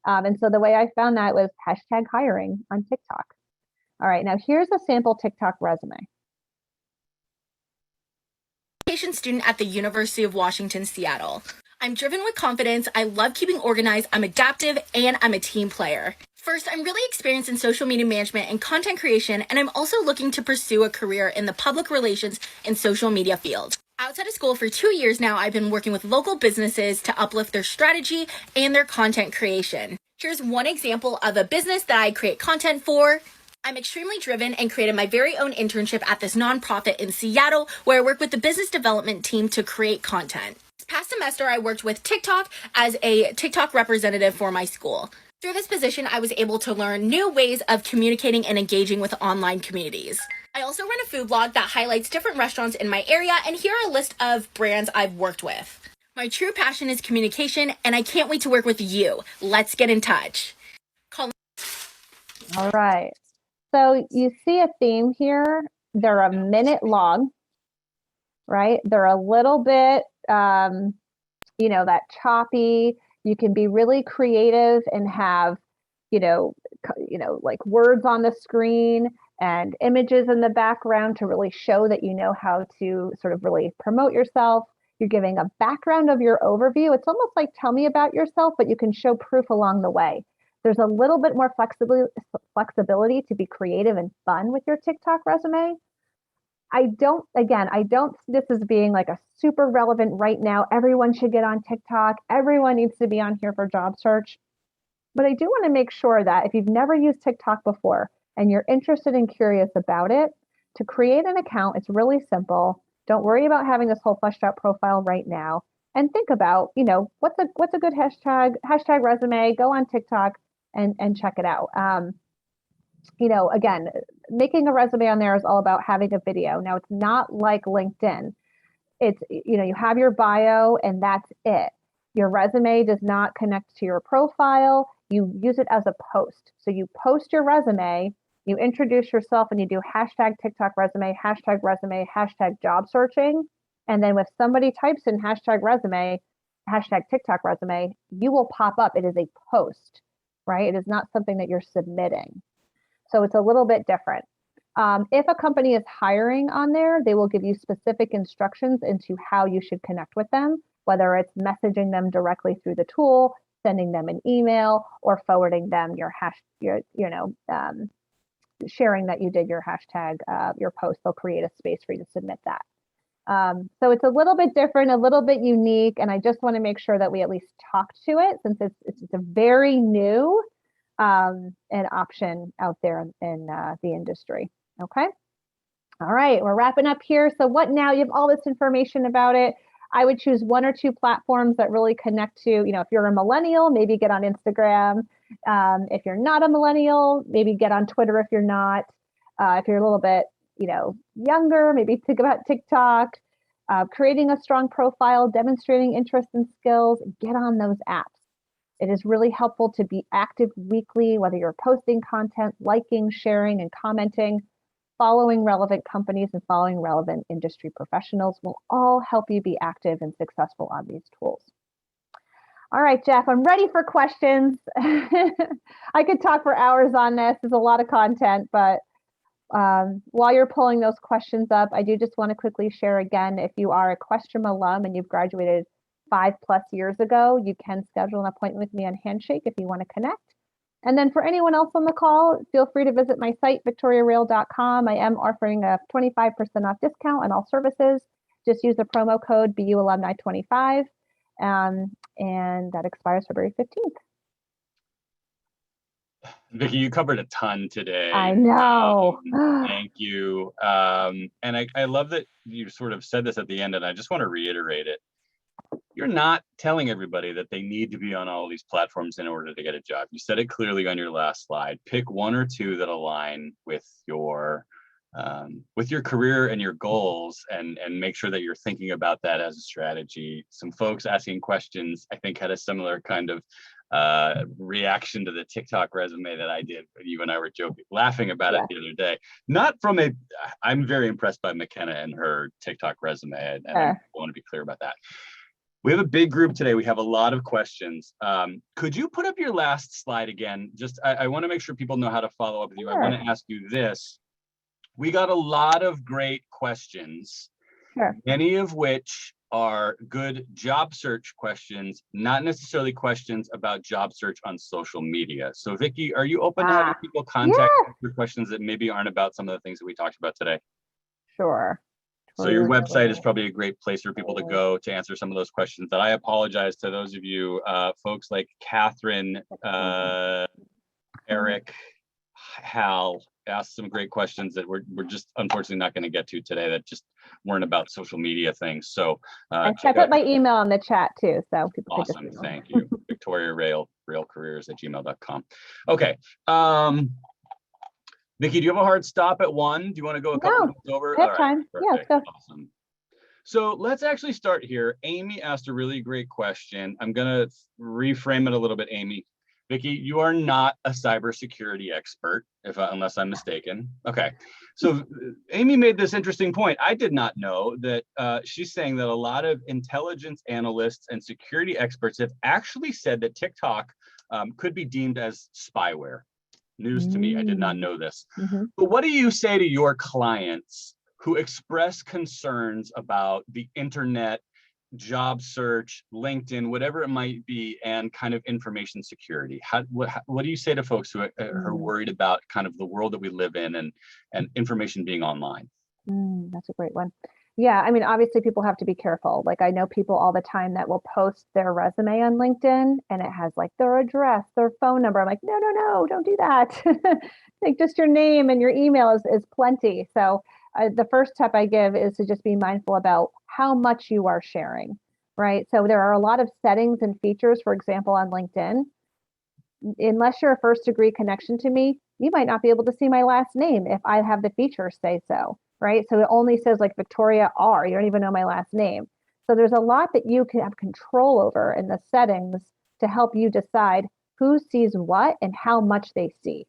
And so the way I found that was hashtag hiring on TikTok. All right, now here's a sample TikTok resume. Student at the University of Washington, Seattle. I'm driven with confidence, I love keeping organized, I'm adaptive, and I'm a team player. First, I'm really experienced in social media management and content creation, and I'm also looking to pursue a career in the public relations and social media field. Outside of school for 2 years now, I've been working with local businesses to uplift their strategy and their content creation. Here's one example of a business that I create content for. I'm extremely driven and created my very own internship at this nonprofit in Seattle, where I work with the business development team to create content. This past semester, I worked with TikTok as a TikTok representative for my school. Through this position, I was able to learn new ways of communicating and engaging with online communities. I also run a food blog that highlights different restaurants in my area, and here are a list of brands I've worked with. My true passion is communication, and I can't wait to work with you. Let's get in touch. All right. So you see a theme here. They're a minute long, right? They're a little bit, you know, that choppy. You can be really creative and have, like words on the screen and images in the background to really show that you know how to sort of really promote yourself. You're giving a background of your overview. It's almost like tell me about yourself, but you can show proof along the way. There's a little bit more flexibility to be creative and fun with your TikTok resume. I don't see this as being like a super relevant right now. Everyone should get on TikTok. Everyone needs to be on here for job search. But I do want to make sure that if you've never used TikTok before and you're interested and curious about it, to create an account, it's really simple. Don't worry about having this whole fleshed out profile right now. And think about, what's a good hashtag resume, go on TikTok and check it out. Again, making a resume on there is all about having a video. Now, it's not like LinkedIn. It's, you have your bio and that's it. Your resume does not connect to your profile. You use it as a post. So you post your resume, you introduce yourself and you do hashtag TikTok resume, hashtag job searching. And then if somebody types in hashtag resume, hashtag TikTok resume, you will pop up. It is a post, right? It is not something that you're submitting. So it's a little bit different. If a company is hiring on there, they will give you specific instructions into how you should connect with them, whether it's messaging them directly through the tool, sending them an email, or forwarding them sharing that you did your hashtag, your post. They'll create a space for you to submit that. So it's a little bit different, a little bit unique, and I just want to make sure that we at least talk to it since it's a very new an option out there in the industry. Okay. All right, we're wrapping up here. So what now? You have all this information about it. I would choose one or two platforms that really connect to, if you're a millennial, maybe get on Instagram. If you're not a millennial, maybe get on Twitter if you're not. If you're a little bit, younger, maybe think about TikTok. Creating a strong profile, demonstrating interest and skills, get on those apps. It is really helpful to be active weekly, whether you're posting content, liking, sharing, and commenting. Following relevant companies and following relevant industry professionals will all help you be active and successful on these tools. All right, Jeff, I'm ready for questions. I could talk for hours on this. There's a lot of content, but while you're pulling those questions up, I do just want to quickly share again, if you are a Questrom alum and you've graduated 5+ years ago, you can schedule an appointment with me on Handshake if you want to connect. And then for anyone else on the call, feel free to visit my site, victoriarayel.com. I am offering a 25% off discount on all services. Just use the promo code BUalumni25, and that expires February 15th. Vicky, you covered a ton today. I know. Thank you. And I love that you sort of said this at the end, and I just want to reiterate it. You're not telling everybody that they need to be on all these platforms in order to get a job. You said it clearly on your last slide. Pick one or two that align with your career and your goals, and make sure that you're thinking about that as a strategy. Some folks asking questions, I think, had a similar kind of reaction to the TikTok resume that I did. You and I were laughing about it the other day. Not from I'm very impressed by McKenna and her TikTok resume, and I want to be clear about that. We have a big group today. We have a lot of questions. Could you put up your last slide again? Just, I want to make sure people know how to follow up with you. I want to ask you this. We got a lot of great questions, many of which are good job search questions, not necessarily questions about job search on social media. So Vicky, are you open to having people contact your questions that maybe aren't about some of the things that we talked about today? Sure. So your website is probably a great place for people to go to answer some of those questions. That I apologize to those of you, folks like Catherine, Eric, Hal, asked some great questions that we're just unfortunately not going to get to today, that just weren't about social media things. So I put my email in the chat too, so people awesome. Thank you. Victoria Rayel, railcareers@gmail.com. Okay. Vicky, do you have a hard stop at 1? Do you want to go a couple minutes over? I have time. Yeah, let's go. Awesome. So let's actually start here. Amy asked a really great question. I'm going to reframe it a little bit, Amy. Vicky, you are not a cybersecurity expert, unless I'm mistaken. Okay. So Amy made this interesting point. I did not know that. She's saying that a lot of intelligence analysts and security experts have actually said that TikTok could be deemed as spyware. News to me. I did not know this. But what do you say to your clients who express concerns about the internet, job search, LinkedIn, whatever it might be, and kind of information security? What do you say to folks who are worried about kind of the world that we live in and information being online? That's a great one. Yeah, I mean, obviously people have to be careful. Like, I know people all the time that will post their resume on LinkedIn and it has like their address, their phone number. I'm like, no, don't do that. Like, just your name and your email is plenty. So the first tip I give is to just be mindful about how much you are sharing, right? So there are a lot of settings and features, for example, on LinkedIn. Unless you're a first degree connection to me, you might not be able to see my last name if I have the feature say so, right? So it only says like Victoria R. You don't even know my last name. So there's a lot that you can have control over in the settings to help you decide who sees what and how much they see.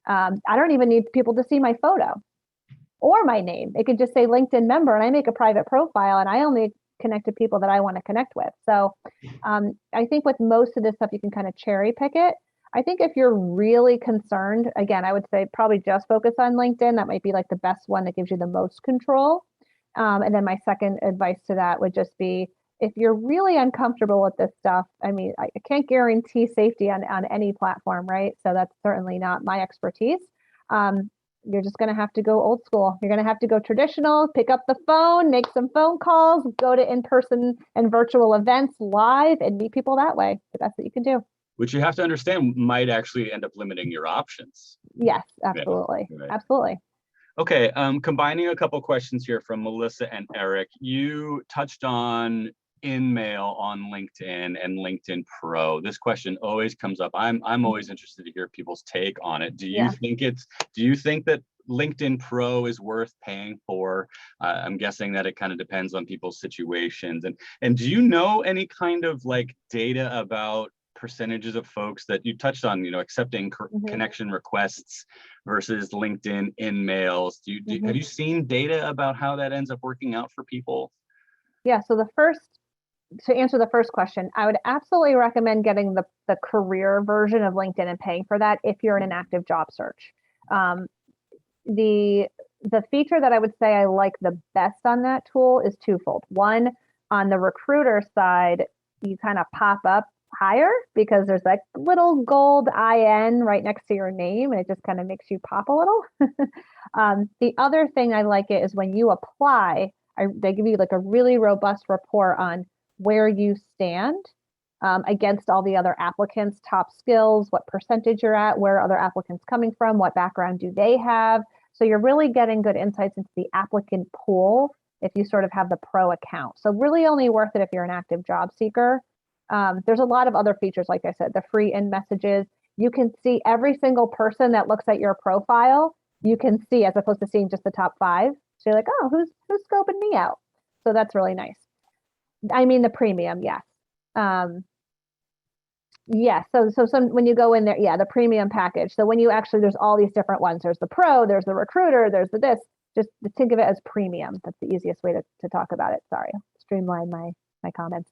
I don't even need people to see my photo or my name. It could just say LinkedIn member, and I make a private profile and I only connect to people that I want to connect with. So I think with most of this stuff, you can kind of cherry pick it. I think if you're really concerned, again, I would say probably just focus on LinkedIn. That might be like the best one that gives you the most control. And then my second advice to that would just be, if you're really uncomfortable with this stuff, I mean, I can't guarantee safety on any platform, right? So that's certainly not my expertise. You're just going to have to go old school. You're going to have to go traditional, pick up the phone, make some phone calls, go to in-person and virtual events live and meet people that way. The best that you can do. Which you have to understand might actually end up limiting your options. Yes, absolutely. Yeah, right. Absolutely. Okay, combining a couple questions here from Melissa and Eric. You touched on InMail on LinkedIn and LinkedIn Pro. This question always comes up. I'm always interested to hear people's take on it. Do you think that LinkedIn Pro is worth paying for? I'm guessing that it kind of depends on people's situations. And do you know any kind of like data about percentages of folks that you touched on, accepting connection requests versus LinkedIn InMails? Have you seen data about how that ends up working out for people? Yeah, so to answer the first question, I would absolutely recommend getting the career version of LinkedIn and paying for that if you're in an active job search. The feature that I would say I like the best on that tool is twofold. One, on the recruiter side, you kind of pop up higher because there's like little gold IN right next to your name, and it just kind of makes you pop a little. The other thing I like it is when you apply, they give you like a really robust report on where you stand against all the other applicants, top skills, what percentage you're at, where are other applicants coming from, what background do they have. So you're really getting good insights into the applicant pool if you sort of have the pro account. So really only worth it if you're an active job seeker. There's a lot of other features, like I said, the free in messages. You can see every single person that looks at your profile. You can see, as opposed to seeing just the top 5. So you're like, oh, who's scoping me out? So that's really nice. I mean, the premium, yes. Yeah, so some, when you go in there, yeah, the premium package. So when you actually, there's all these different ones. There's the pro, there's the recruiter, there's the this. Just think of it as premium. That's the easiest way to talk about it. Sorry, streamline my comments.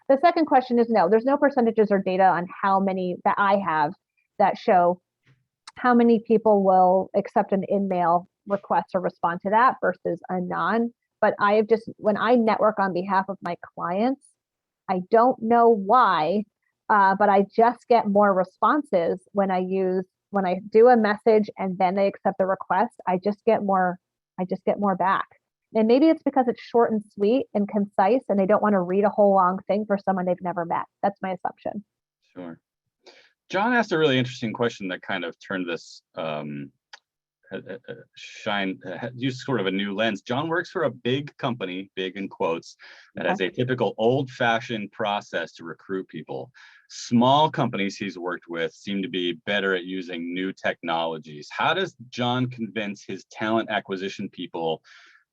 The second question is no, there's no percentages or data on how many that I have that show how many people will accept an in-mail request or respond to that versus a non. But I have just, when I network on behalf of my clients, I don't know why, but I just get more responses when I do a message and then they accept the request. I just get more back. And maybe it's because it's short and sweet and concise and they don't want to read a whole long thing for someone they've never met. That's my assumption. Sure. John asked a really interesting question that kind of turned this use sort of a new lens. John works for a big company, big in quotes, that has a typical old-fashioned process to recruit people. Small companies he's worked with seem to be better at using new technologies. How does John convince his talent acquisition people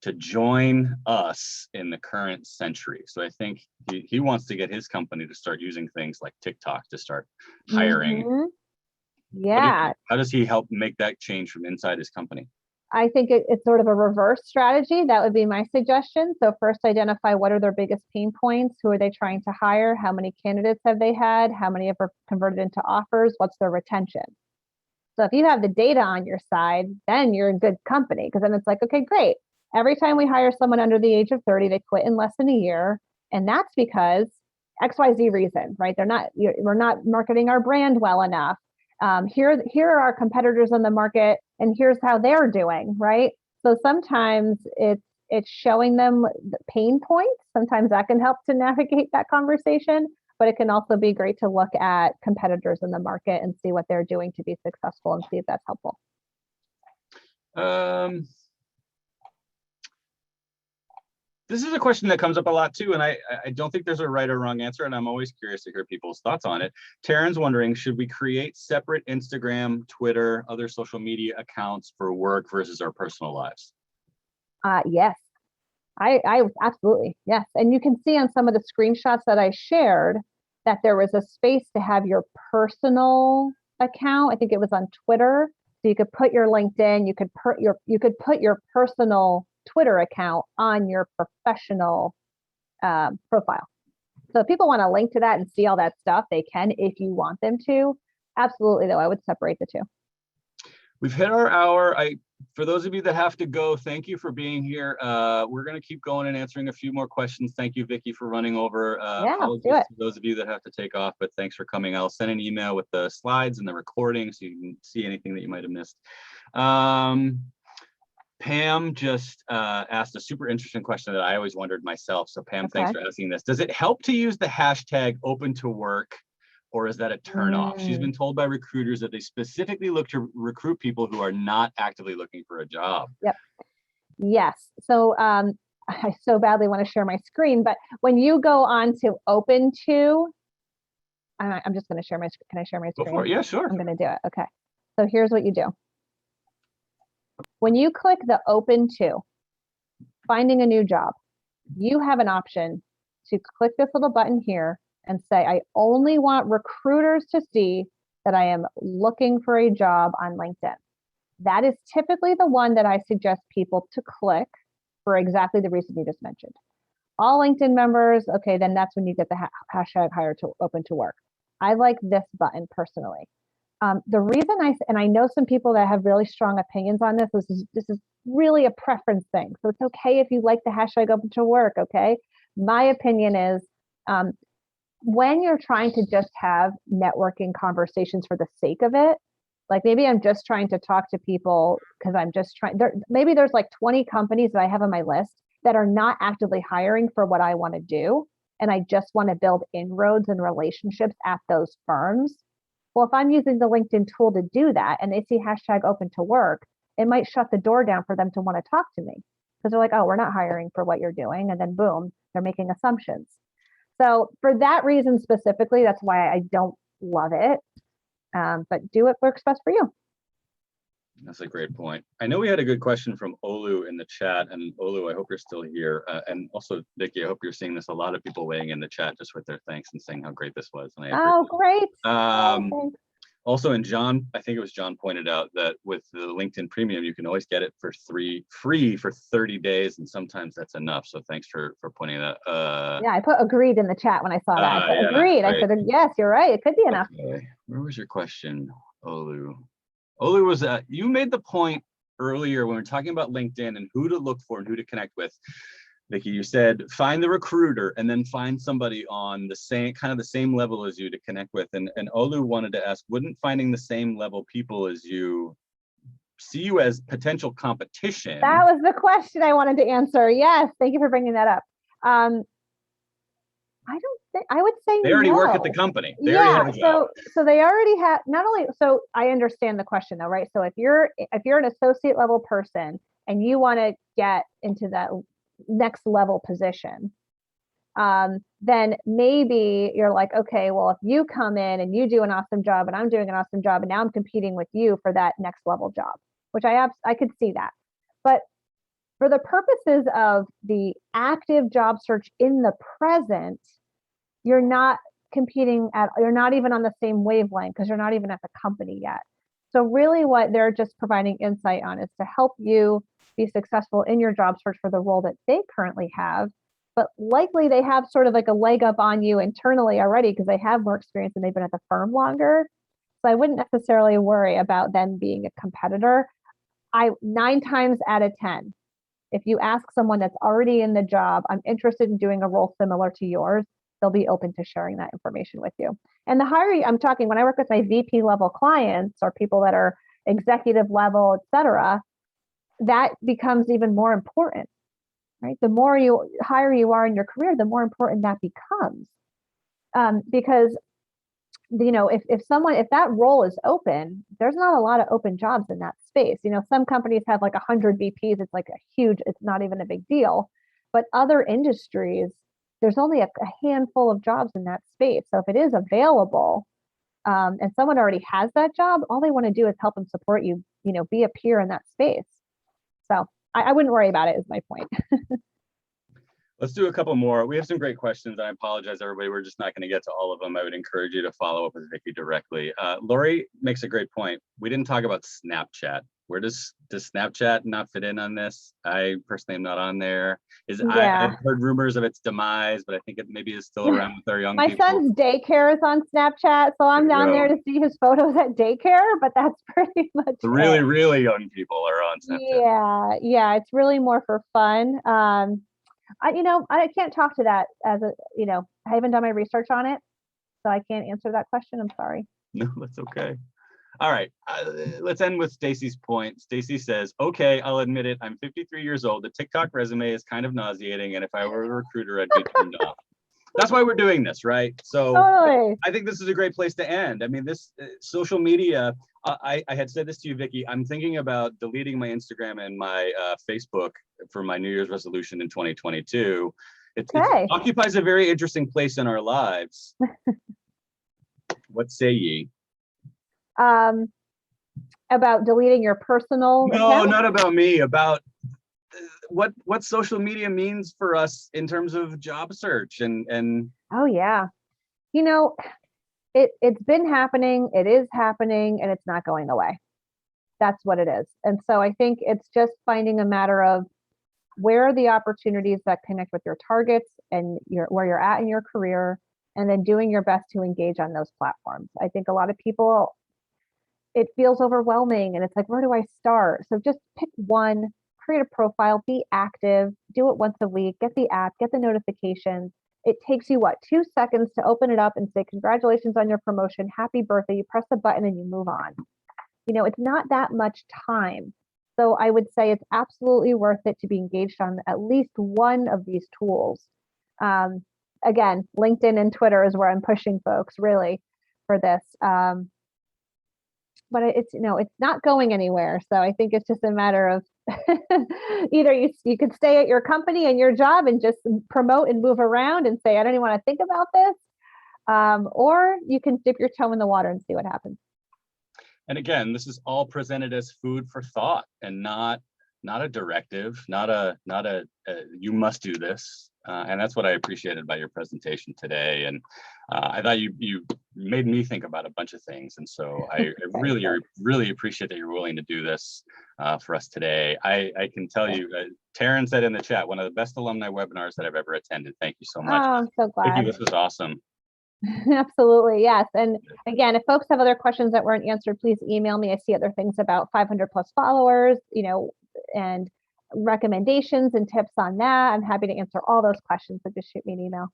to join us in the current century? So I think he wants to get his company to start using things like TikTok to start hiring. Mm-hmm. Yeah. How does he help make that change from inside his company? I think it's sort of a reverse strategy. That would be my suggestion. So first identify what are their biggest pain points, who are they trying to hire, how many candidates have they had, how many have converted into offers, what's their retention. So if you have the data on your side, then you're in good company, because then it's like, okay, great. Every time we hire someone under the age of 30, they quit in less than a year. And that's because XYZ reason, right? We're not marketing our brand well enough. Here are our competitors in the market, and here's how they're doing, right? So sometimes it's showing them the pain points. Sometimes that can help to navigate that conversation, but it can also be great to look at competitors in the market and see what they're doing to be successful and see if that's helpful. This is a question that comes up a lot too, and I don't think there's a right or wrong answer, and I'm always curious to hear people's thoughts on it. Taryn's wondering, should we create separate Instagram, Twitter, other social media accounts for work versus our personal lives? Yes, I absolutely, yes. And you can see on some of the screenshots that I shared that there was a space to have your personal account. I think it was on Twitter. So you could put your LinkedIn, you could put your personal Twitter account on your professional profile. So if people want to link to that and see all that stuff, they can if you want them to. Absolutely, though, I would separate the two. We've hit our hour. For those of you that have to go, thank you for being here. We're going to keep going and answering a few more questions. Thank you, Vicki, for running over. Yeah, apologies do it. to those of you that have to take off, but thanks for coming. I'll send an email with the slides and the recording so you can see anything that you might have missed. Pam just asked a super interesting question that I always wondered myself. So Pam, thanks for asking this. Does it help to use the hashtag open to work, or is that a turn off? She's been told by recruiters that they specifically look to recruit people who are not actively looking for a job. Yep. Yes. So I so badly want to share my screen, but when you go on to open to, I'm just going to share my, can I share my screen? Go for it. Yeah, sure. I'm going to do it. Okay. So here's what you do. When you click the open to, finding a new job, you have an option to click this little button here and say, I only want recruiters to see that I am looking for a job on LinkedIn. That is typically the one that I suggest people to click for exactly the reason you just mentioned. All LinkedIn members, okay, then that's when you get the hashtag hire to open to work. I like this button personally. The reason I know some people that have really strong opinions on this is really a preference thing. So it's okay if you like the hashtag open to work, okay? My opinion is when you're trying to just have networking conversations for the sake of it, like maybe I'm just trying to talk to people because I'm just trying, maybe there's like 20 companies that I have on my list that are not actively hiring for what I want to do. and I just want to build inroads and relationships at those firms. Well, if I'm using the LinkedIn tool to do that and they see hashtag open to work, it might shut the door down for them to want to talk to me because they're like, oh, we're not hiring for what you're doing. And then boom, they're making assumptions. So for that reason specifically, that's why I don't love it. But do what works best for you. That's a great point. I know we had a good question from Olu in the chat, and Olu, I hope you're still here. And also, Vicky, I hope you're seeing this. A lot of people weighing in the chat just with their thanks and saying how great this was. And Oh, great. Also, and John, I think it was John pointed out that with the LinkedIn Premium, you can always get it for free for 30 days, and sometimes that's enough. So thanks for pointing that. Yeah, I put agreed in the chat when I saw that. I put agreed. Right. I said, yes, you're right. It could be enough. Okay. Where was your question, Olu? Olu was you made the point earlier when we were talking about LinkedIn and who to look for and who to connect with. Vicky, you said find the recruiter and then find somebody on the same level as you to connect with. And Olu wanted to ask, wouldn't finding the same level people as you see you as potential competition? That was the question I wanted to answer. Yes, thank you for bringing that up. I don't think, I would say they already no. work at the company. They so they already have, not only, so I understand the question though, right? So if you're an associate level person and you want to get into that next level position, then maybe you're like, okay, well, if you come in and you do an awesome job and I'm doing an awesome job and now I'm competing with you for that next level job, which I could see that. But for the purposes of the active job search in the present, you're not competing you're not even on the same wavelength because you're not even at the company yet. So really what they're just providing insight on is to help you be successful in your job search for the role that they currently have, but likely they have sort of like a leg up on you internally already because they have more experience and they've been at the firm longer. So I wouldn't necessarily worry about them being a competitor. 9 times out of 10, if you ask someone that's already in the job, I'm interested in doing a role similar to yours, they'll be open to sharing that information with you. And the higher I'm talking, when I work with my VP level clients or people that are executive level, et cetera, that becomes even more important, right? The higher you are in your career, the more important that becomes. Because, if that role is open, there's not a lot of open jobs in that space. Some companies have like 100 VPs. It's like it's not even a big deal. But other industries, there's only a handful of jobs in that space. So if it is available and someone already has that job, all they want to do is help and support you, be a peer in that space. So I wouldn't worry about it is my point. Let's do a couple more. We have some great questions. I apologize, everybody. We're just not going to get to all of them. I would encourage you to follow up with Vicky directly. Lori makes a great point. We didn't talk about Snapchat. Where does Snapchat not fit in on this? I personally am not on there. I've heard rumors of its demise, but I think it maybe is still around with our young people. My son's daycare is on Snapchat, so I'm down there to see his photos at daycare, but that's pretty much the really, really young people are on Snapchat. Yeah, it's really more for fun. I can't talk to that I haven't done my research on it, so I can't answer that question. I'm sorry. No, that's okay. All right, let's end with Stacy's point. Stacy says, okay, I'll admit it. I'm 53 years old. The TikTok resume is kind of nauseating. And if I were a recruiter, I'd be turned off. That's why we're doing this, right? So totally. I think this is a great place to end. I mean, this social media, I had said this to you, Vicky, I'm thinking about deleting my Instagram and my Facebook for my New Year's resolution in 2022. It occupies a very interesting place in our lives. What say ye? About deleting your personal account? Not about me, about what social media means for us in terms of job search and oh yeah, it's been happening, it is happening, and it's not going away. That's what it is. And so I think it's just finding a matter of where are the opportunities that connect with your targets and where you're at in your career, and then doing your best to engage on those platforms. I think a lot of people, it feels overwhelming and it's like, where do I start? So just pick one, create a profile, be active, do it once a week, get the app, get the notifications. It takes you 2 seconds to open it up and say, congratulations on your promotion, happy birthday. You press the button and you move on. It's not that much time. So I would say it's absolutely worth it to be engaged on at least one of these tools. again, LinkedIn and Twitter is where I'm pushing folks really for this. But it's not going anywhere. So I think it's just a matter of either you could stay at your company and your job and just promote and move around and say, I don't even want to think about this. Or you can dip your toe in the water and see what happens. And again, this is all presented as food for thought and not a directive, not a you must do this. And that's what I appreciated about your presentation today. And I thought you made me think about a bunch of things. And so I really appreciate that you're willing to do this for us today. I can tell you, Taryn said in the chat, one of the best alumni webinars that I've ever attended. Thank you so much. Oh, I'm so glad. Vicki, this was awesome. Absolutely. Yes. And again, if folks have other questions that weren't answered, please email me. I see other things about 500 plus followers, and recommendations and tips on that. I'm happy to answer all those questions. So just shoot me an email.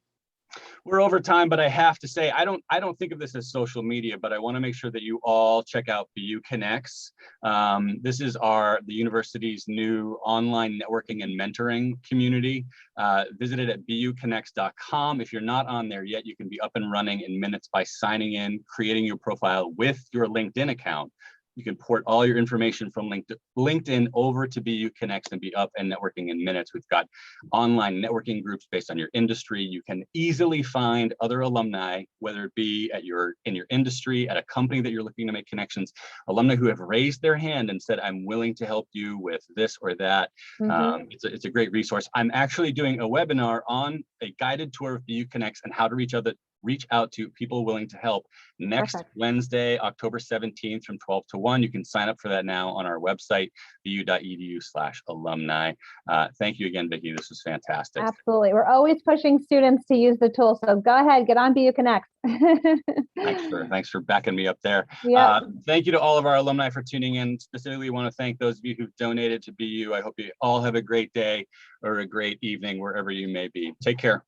We're over time, but I have to say, I don't think of this as social media, but I want to make sure that you all check out BU Connects. This is the university's new online networking and mentoring community. Visit it at buconnects.com. If you're not on there yet, you can be up and running in minutes by signing in, creating your profile with your LinkedIn account. You can port all your information from LinkedIn over to BU Connects and be up and networking in minutes. We've got online networking groups based on your industry. You can easily find other alumni, whether it be in your industry, at a company that you're looking to make connections, alumni who have raised their hand and said, I'm willing to help you with this or that. It's a great resource. I'm actually doing a webinar on a guided tour of BU Connects and how to reach out to people willing to help next Wednesday, October 17th from 12 to 1. You can sign up for that now on our website, bu.edu/alumni. Thank you again, Vicki. This was fantastic. Absolutely. We're always pushing students to use the tool. So go ahead, get on BU Connect. Thanks for backing me up there. Yep. Thank you to all of our alumni for tuning in. Specifically, want to thank those of you who've donated to BU. I hope you all have a great day or a great evening wherever you may be. Take care.